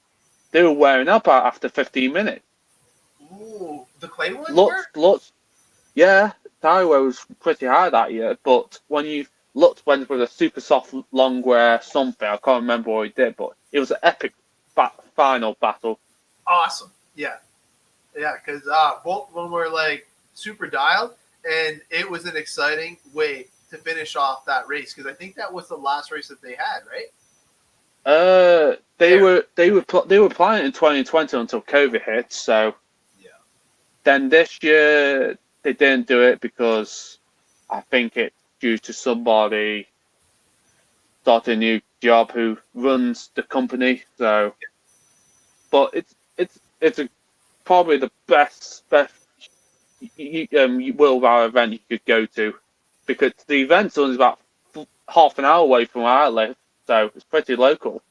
they were wearing up after 15 minutes. Ooh, the clay ones Yeah, tire wear was pretty high that year, but when you went with a super soft long wear something, I can't remember what he did, but it was an epic final battle. Awesome. Yeah, because both of them were like super dialed, and it was an exciting way to finish off that race because I think that was the last race that they had, right? They were planning in 2020 until COVID hit, so then this year they didn't do it because I think it's due to somebody starting a new job who runs the company. So, but it's probably the best wheelbarrow event you could go to because the event's only about half an hour away from where I live, so it's pretty local.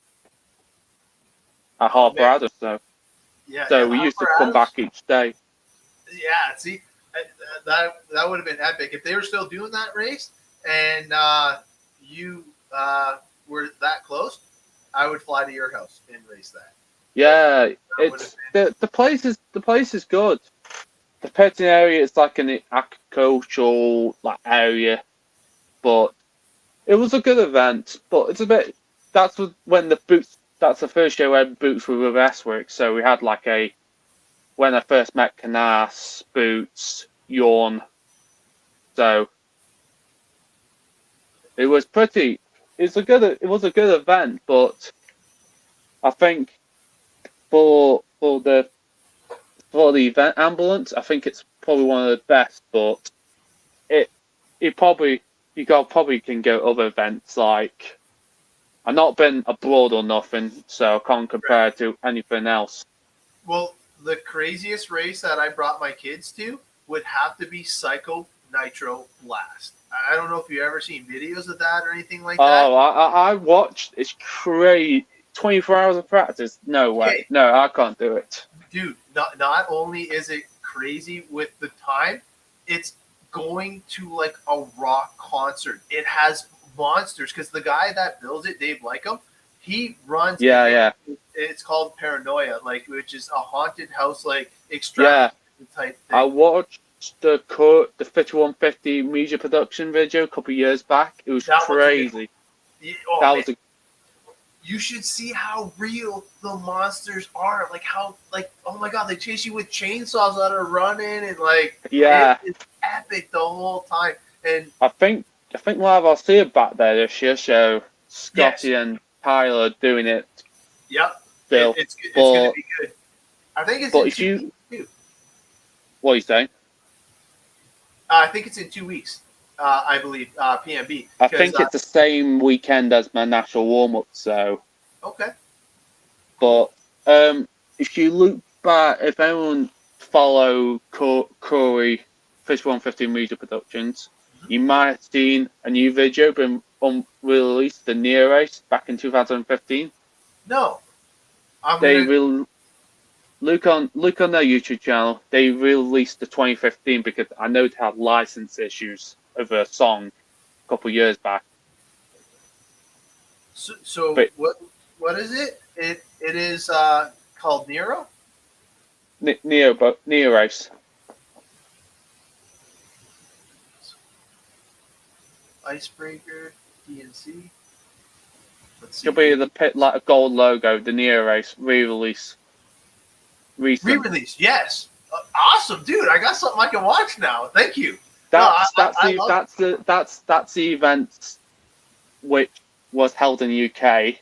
At Harper Adams, so we used to come back each day. Yeah, see, that would have been epic if they were still doing that race, and you were that close. I would fly to your house and race that. Yeah, it's the place is good. The petting area is like an agricultural area, but it was a good event. But it's a bit. That's when the boots. That's the first year when boots were with S-Works. So we had when I first met Canas, Boots, Yawn. So it was pretty. It was a good event, but I think for the event ambulance, I think it's probably one of the best. But you probably can go other events like. I've not been abroad or nothing, so I can't compare it to anything else. Well, the craziest race that I brought my kids to would have to be Psycho Nitro Blast. I don't know if you've ever seen videos of that or anything like that. Oh, I watched. It's crazy. 24 hours of practice? No way. Okay. No, I can't do it. Dude, not only is it crazy with the time, it's going to like a rock concert. It has monsters because the guy that builds it, Dave Lycum, he runs. Yeah. It's called Paranoia, which is a haunted house, extraction type thing. I watched the 5150 media production video a couple of years back. It was crazy. You should see how real the monsters are. Oh my god, they chase you with chainsaws that are running and it's epic the whole time. And I think live I'll see it back there this year. So Scotty and Tyler doing it. Yep. Still. It's going to be good. I think it's in 2 weeks too. What are you saying? I think it's in 2 weeks. I believe PMB. I think it's the same weekend as my national warm up. So. Okay. But if you look back, if anyone follow Corey Fish 150 Media Productions. You might have seen a new video been released, the Neo race back in 2015. No, will look on their YouTube channel. They released the 2015 because I know they had license issues of a song a couple of years back. So what is it? It is called Nero. Neo race. Icebreaker, DNC. It'll be the pit a gold logo, the Neo race re-release. Re-release, yes. Awesome, dude! I got something I can watch now. Thank you. That's the event which was held in the UK.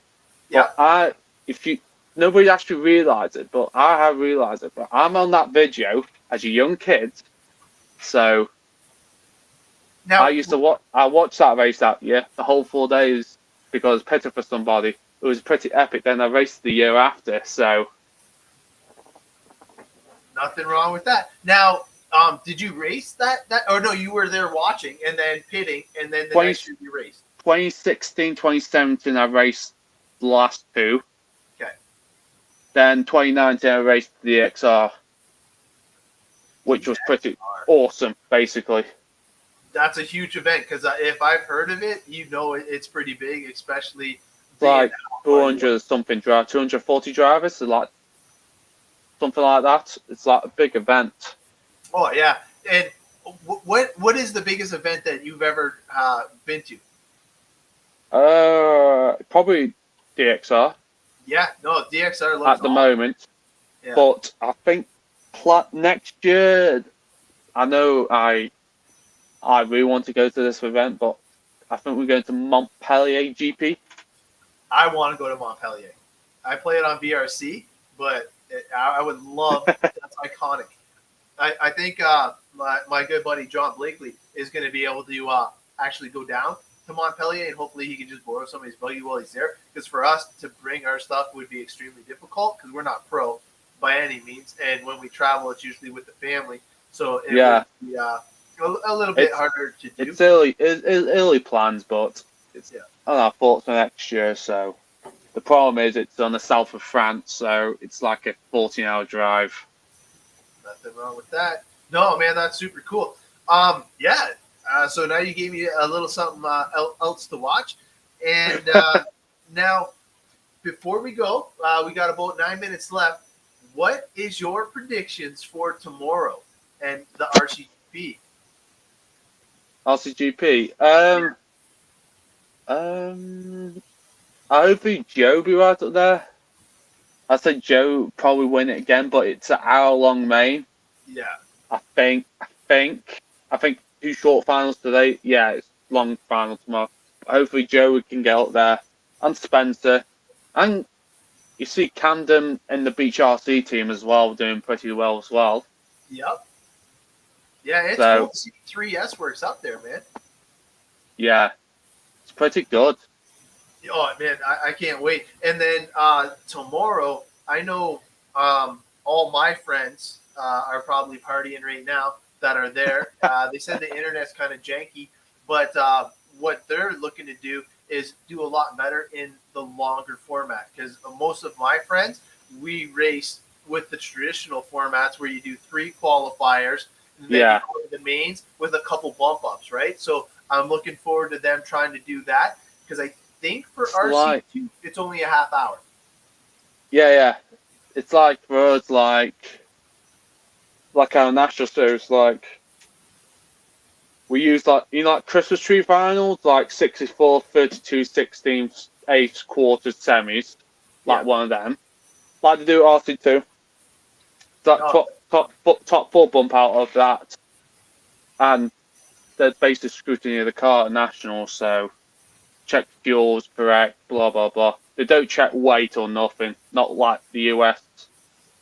Yeah. If you nobody actually realised it, but I have realised it. But I'm on that video as a young kid, so Now, I watched that race that year, the whole 4 days, because pitted for somebody. It was pretty epic. Then I raced the year after, so nothing wrong with that. Now, did you race that? Or no, you were there watching and then pitting, and then the next year you raced. 2016, 2017, I raced the last two. Okay. Then 2019, I raced the XR, which was pretty awesome, basically. That's a huge event because if I've heard of it, you know it's pretty big, especially Like 200 something drive, 240 drivers, so like something like that. It's like a big event. Oh yeah, and what is the biggest event that you've ever been to? Probably DXR. Yeah, no, DXR looks at the moment, yeah. But I think next year, I know I really want to go to this event, but I think we're going to Montpellier GP. I want to go to Montpellier. I play it on VRC, but I would love. That's iconic. I think my good buddy John Blakely is going to be able to actually go down to Montpellier, and hopefully he can just borrow somebody's buggy while he's there. Because for us to bring our stuff would be extremely difficult because we're not pro by any means, and when we travel, it's usually with the family. So it would be a little bit harder to do. It's early plans, but it's on our thoughts for next year. So the problem is it's on the south of France, so it's like a 14-hour drive. Nothing wrong with that. No, man, that's super cool. So now you gave me a little something else to watch. And now, before we go, we got about 9 minutes left. What is your predictions for tomorrow and the RCGP? RCGP. I hope Joe will be right up there. I said Joe probably win it again, but it's an hour-long main. Yeah. I think 2 short finals today. Yeah, it's long final tomorrow. But hopefully Joe can get up there, and Spencer, and you see Camden in the Beach RC team as well, doing pretty well as well. Yep. Yeah, it's cool to see 3S works up there, man. Yeah, it's pretty good. Oh man, I can't wait. And then tomorrow, I know all my friends are probably partying right now that are there. They said the internet's kind of janky, but what they're looking to do is do a lot better in the longer format because most of my friends, we race with the traditional formats where you do 3 qualifiers and then you go to the mains with a couple bump ups, right? So I'm looking forward to them trying to do that because I think for RC2, it's only a half hour. Yeah. It's like for us, like our national series, like we use like Christmas tree finals, like 64, 32, 16, 8 quarters, semis, like one of them. Like to do RC2. Like top 4 bump out of that, and there's basic scrutiny of the car at national, so check fuels correct, blah blah blah. They don't check weight or nothing, not like the US.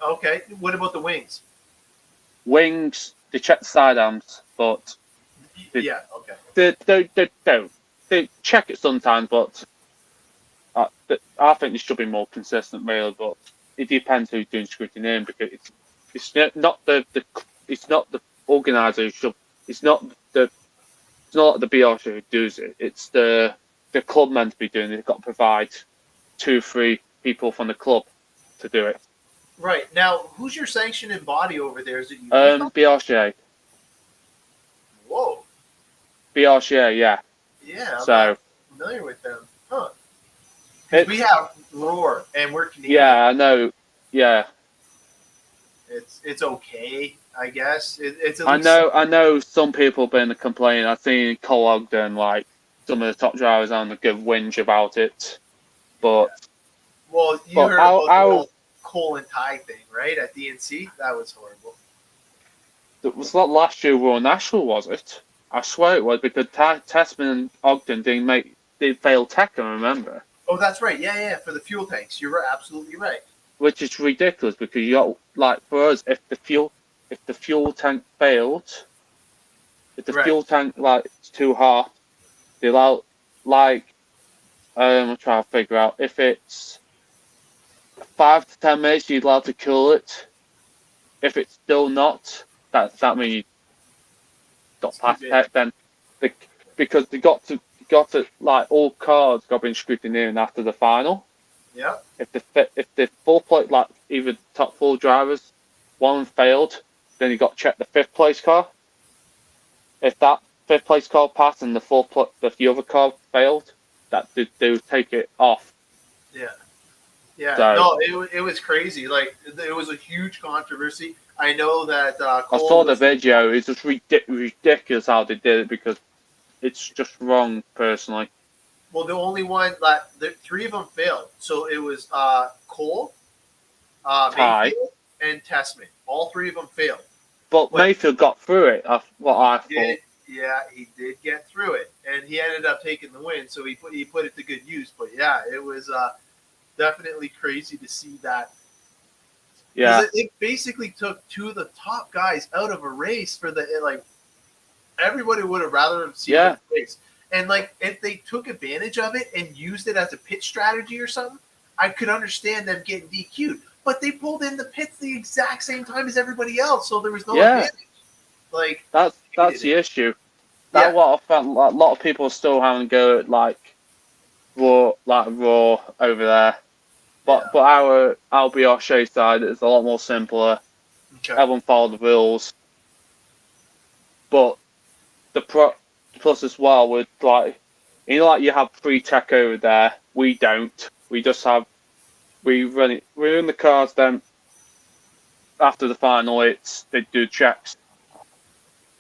Okay, what about the wings? Wings, they check the side arms, but they don't. They check it sometimes, but I think they should be more consistent, really. But it depends who's doing scrutiny because it's not the organizer who it's not the BR who does it. It's the club meant to be doing it. They've got to provide 2-3 people from the club to do it. Right. Now, who's your sanctioning body over there? Is it you? BRCA. Whoa. BRCA, yeah. Yeah, I'm not familiar with them. Huh. Because we have Roar, and we're Canadian. Yeah, I know. Yeah. It's okay, I guess. It's. I know. Some people have been complaining. I've seen Cole Ogden, like some of the top drivers, on the good whinge about it, but. Well, you heard about the whole Cole and Ty thing, right? At DNC, that was horrible. It was not last year Royal National, was it? I swear it was because Tessman and Ogden did fail tech. I remember. Oh, that's right. Yeah, for the fuel tanks. You're right, absolutely right. which is ridiculous because you got, like, for us, if the fuel tank failed, if the fuel tank like it's too hot, they allow, like, I'm trying to figure out if it's 5 to 10 minutes you're allowed to cool it. If it's still not, that means you got past it then. Because they got to like all cars got been scrutineering after the final. Yeah. If the full plate, like either top 4 drivers, one failed, then you got to check the 5th place car. If that 5th place car passed and the other car failed, that they would take it off. Yeah. Yeah. So, no, it was crazy. Like, it was a huge controversy. I know that I saw the video. It's just ridiculous how they did it because it's just wrong, personally. Well, the only one that 3 of them failed. So it was Cole, Mayfield, and Testament. All 3 of them failed. But Mayfield got through it. What I thought. Yeah, he did get through it, and he ended up taking the win. So he put it to good use. But yeah, it was definitely crazy to see that. Yeah, it basically took 2 of the top guys out of a race for everybody would have rather have seen the race. And like, if they took advantage of it and used it as a pit strategy or something, I could understand them getting DQ'd. But they pulled in the pits the exact same time as everybody else, so there was no advantage. Like, that's the issue. That's what I felt. Like, a lot of people are still having to go at raw over there. But our BRC side is a lot more simpler. Okay. Everyone followed the rules. But the plus as well with you have free tech over there. We don't. We just have we're in the cars. Then after the final, they do checks.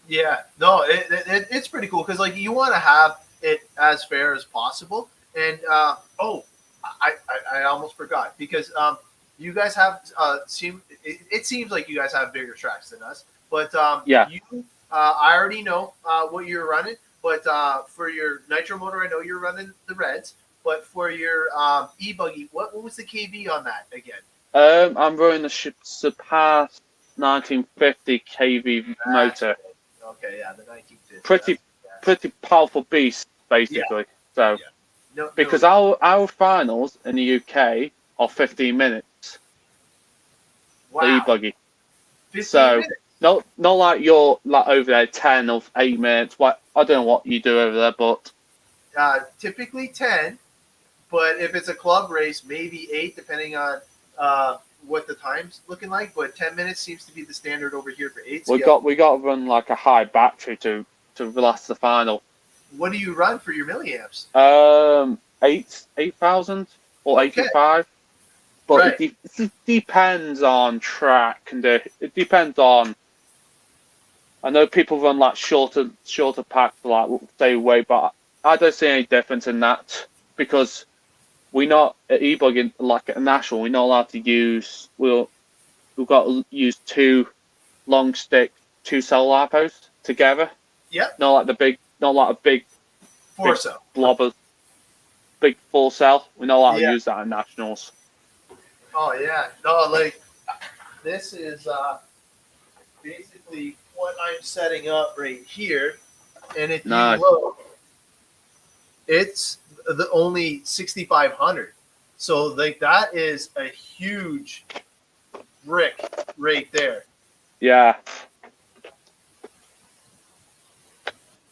Yeah, no, it's pretty cool because like you want to have it as fair as possible. And I almost forgot because you guys have it seems like you guys have bigger tracks than us. But I already know what you're running. But for your nitro motor, I know you're running the Reds. But for your e-buggy, what was the KV on that again? I'm running the Surpass 1950 KV motor. Okay, yeah, the 1950. Pretty powerful beast, basically. Yeah. So, because our finals in the UK are 15 minutes. Wow. The e-buggy. 15 minutes? Not like you're like over there 10 or 8 minutes. What I don't know what you do over there, but typically 10. But if it's a club race, maybe 8, depending on what the time's looking like. But 10 minutes seems to be the standard over here for 8. We got to run like a high battery to last the final. What do you run for your milliamps? 8,000 or 85. But it depends on track and it depends on. I know people run like shorter packs for like stay away, but I don't see any difference in that because we're not at e-bug like at national. We're not allowed to use. We've got to use 2 long stick 2-cell lipos together. Yeah. Not like a big 4-cell blobber, big 4-cell. We're not allowed to use that in nationals. Oh yeah, no, like this is basically what I'm setting up right here, and if you look, it's the only 6,500. So like that is a huge brick right there. Yeah.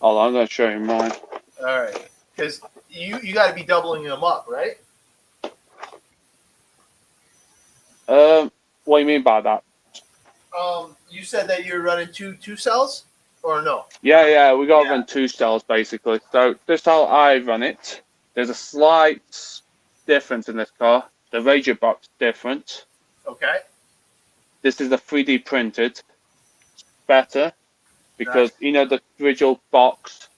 Oh, I'm gonna show you mine. All right, because you got to be doubling them up, right? What do you mean by that? You said that you're running two cells, or no? Yeah, we got to run 2 cells basically. So this is how I run it. There's a slight difference in this car. The radio box is different. Okay. This is a 3D printed. Better because you know the original box.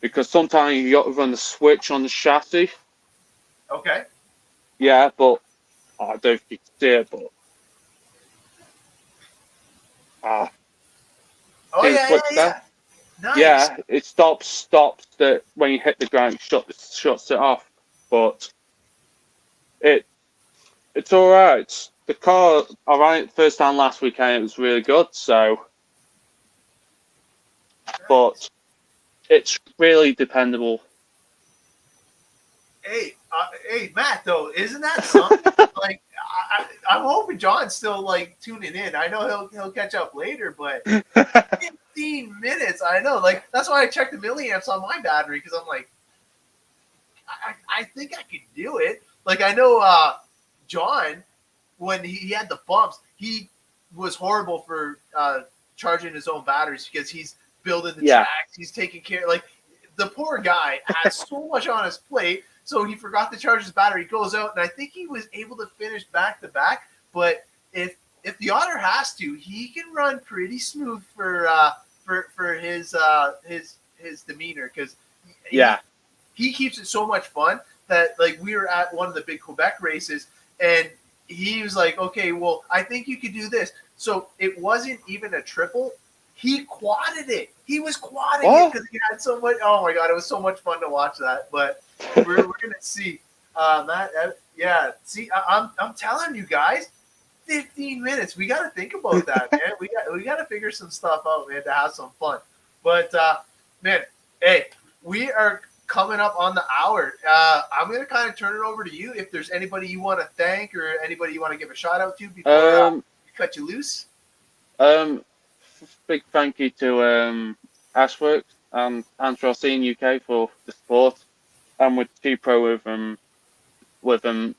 Because sometimes you got to run the switch on the chassis. Okay. Yeah, but I don't know if you can see it, but yeah. Nice. Yeah, it stops that when you hit the ground, it shuts it off. But it's all right. the car, I ran it first time last weekend. It was really good. So, but it's really dependable. Hey, Matt. Though, isn't that something? Like, I'm hoping John's still like tuning in. I know he'll catch up later, but 15 minutes. I know. Like, that's why I checked the milliamps on my battery because I'm like, I think I could do it. Like, I know John, when he had the bumps, he was horrible for charging his own batteries because he's building the tracks. He's taking care. Like, the poor guy has so much on his plate, so he forgot to charge his battery. He goes out, and I think he was able to finish back to back. But if the Otter has to, he can run pretty smooth for his demeanor because he keeps it so much fun that, like, we were at one of the big Quebec races and he was like, okay, well, I think you could do this. So it wasn't even a triple. He quadded it. He was quadding it because he had so much. Oh my God, it was so much fun to watch that. But we're gonna see. See, I'm telling you guys, 15 minutes. We got to think about that, man. We got to figure some stuff out, man, to have some fun. But man, hey, we are coming up on the hour. I'm going to kind of turn it over to you. If there's anybody you want to thank or anybody you want to give a shout out to before we cut you loose. Big thank you to Ashworks and Answer RC in UK for the support, and with T-Pro with Answer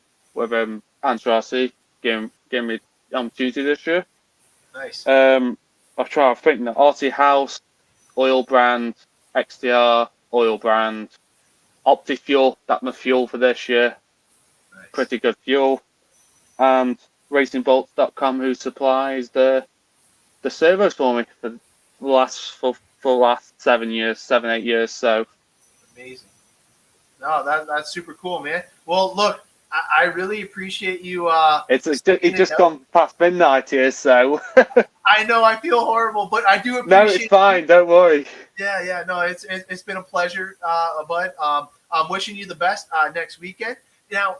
RC giving me the opportunity this year. Nice. I've tried to think the RC House, Oil Brand, XDR, Oil Brand, OptiFuel, that's my fuel for this year. Nice. Pretty good fuel. And RacingBolts.com, who supplies the servos for me for the last 7 years, 8 years. So amazing. No, that's super cool, man. Well, look, I really appreciate you. It just gone past midnight here, so I know I feel horrible, but I do appreciate. No, it's fine. Don't worry. Yeah. No, it's been a pleasure, bud. I'm wishing you the best next weekend. Now,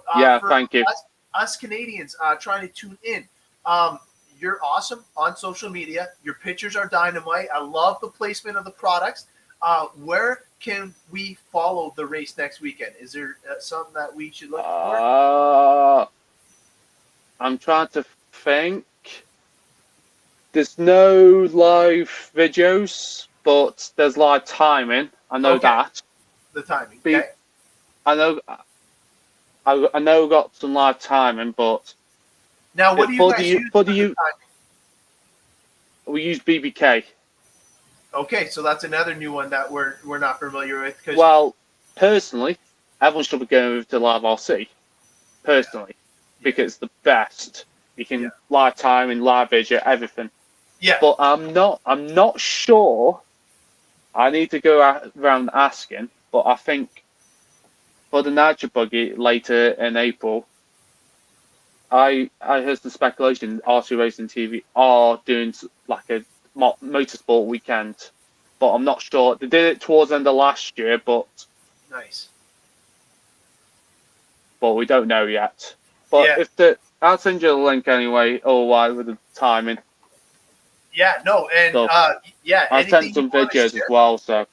thank you. Us Canadians trying to tune in. You're awesome on social media. Your pictures are dynamite. I love the placement of the products. Where can we follow the race next weekend? Is there something that we should look for? I'm trying to think. There's no live videos, but there's live timing. I know that. The timing. Okay. I know got some live timing, but now what do you guys use for the timing? We use BBK. Okay, so that's another new one that we're not familiar with. Well, personally, everyone should be going over to Live RC. Personally, because it's the best. You can live timing, live video, everything. Yeah. But I'm not sure. I need to go around asking, but I think for the Nitro Buggy later in April, I heard some speculation RC Racing TV are doing like a motorsport weekend, but I'm not sure. They did it towards the end of last year, but nice. But we don't know yet. But I'll send you the link anyway, otherwise with the timing. Yeah, no, and so, I sent some videos as well, so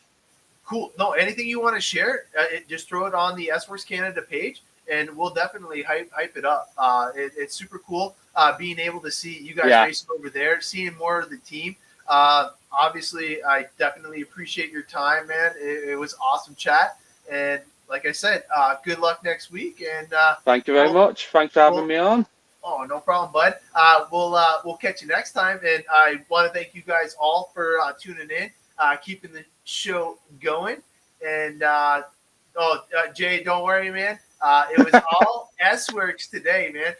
cool. No, anything you want to share, just throw it on the S-Works Canada page, and we'll definitely hype it up. It's super cool being able to see you guys racing over there, seeing more of the team. Obviously, I definitely appreciate your time, man. It was awesome chat, and like I said, good luck next week. And thank you very much. Thanks for having me on. Oh, no problem, bud. We'll catch you next time, and I want to thank you guys all for tuning in, keeping the show going. And Jay, don't worry, man. It was all S-Works today, man.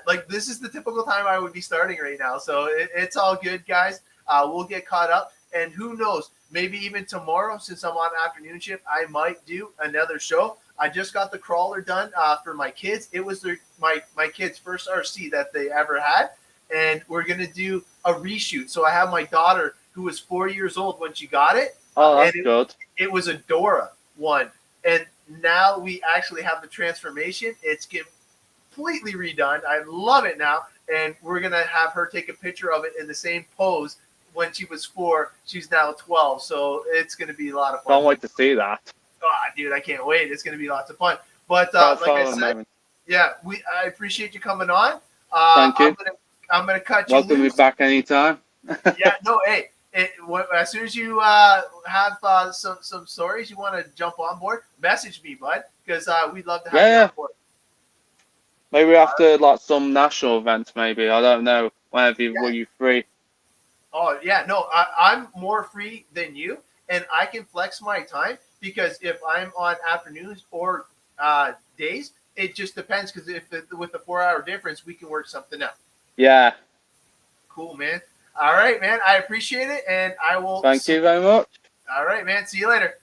Like this is the typical time I would be starting right now, so it's all good, guys. We'll get caught up, and who knows? Maybe even tomorrow, since I'm on afternoon shift, I might do another show. I just got the crawler done for my kids. It was my kids' first RC that they ever had, and we're gonna do a reshoot. So I have my daughter who was 4 years old when she got it. Oh, that's good. It was a Dora one, and now we actually have the transformation. It's completely redone. I love it now. And we're going to have her take a picture of it in the same pose when she was 4. She's now 12. So it's going to be a lot of fun. Can't wait to see that. Oh, dude, I can't wait. It's going to be lots of fun. But That's like I fun said, moment. yeah, I appreciate you coming on. Thank you. I'm gonna cut you Welcome me loose. back anytime. Yeah, no, hey, as soon as you have some stories you want to jump on board, message me, bud, because we'd love to have you on board. Maybe after like some national events, maybe. I don't know. Whenever were you free? Oh yeah, no, I'm more free than you, and I can flex my time because if I'm on afternoons or days, it just depends. Because with the 4-hour difference, we can work something out. Yeah. Cool, man. All right, man. I appreciate it, and I will. Thank you very much. All right, man. See you later.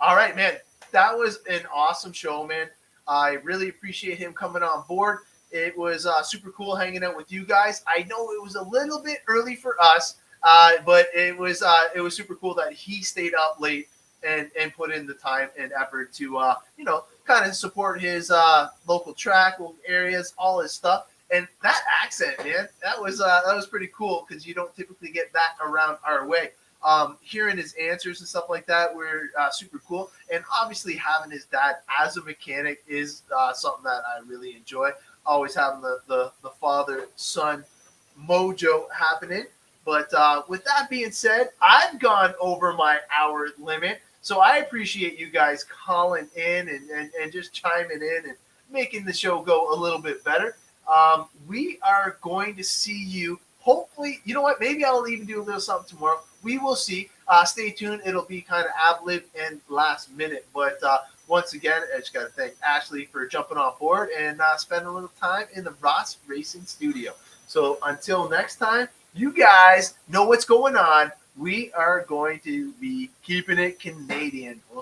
All right, man. That was an awesome show, man. I really appreciate him coming on board. It was super cool hanging out with you guys. I know it was a little bit early for us, but it was super cool that he stayed up late and put in the time and effort to kind of support his local track areas, all his stuff. And that accent, man, that was pretty cool because you don't typically get that around our way. Hearing his answers and stuff like that were super cool. And obviously having his dad as a mechanic is something that I really enjoy. Always having the father-son mojo happening. But with that being said, I've gone over my hour limit. So I appreciate you guys calling in and just chiming in and making the show go a little bit better. We are going to see you. Hopefully, you know what? Maybe I'll even do a little something tomorrow. We will see. Stay tuned. It'll be kind of ad-lib and last minute. But once again, I just got to thank Ashley for jumping on board and spending a little time in the Ross Racing Studio. So until next time, you guys know what's going on. We are going to be keeping it Canadian. We'll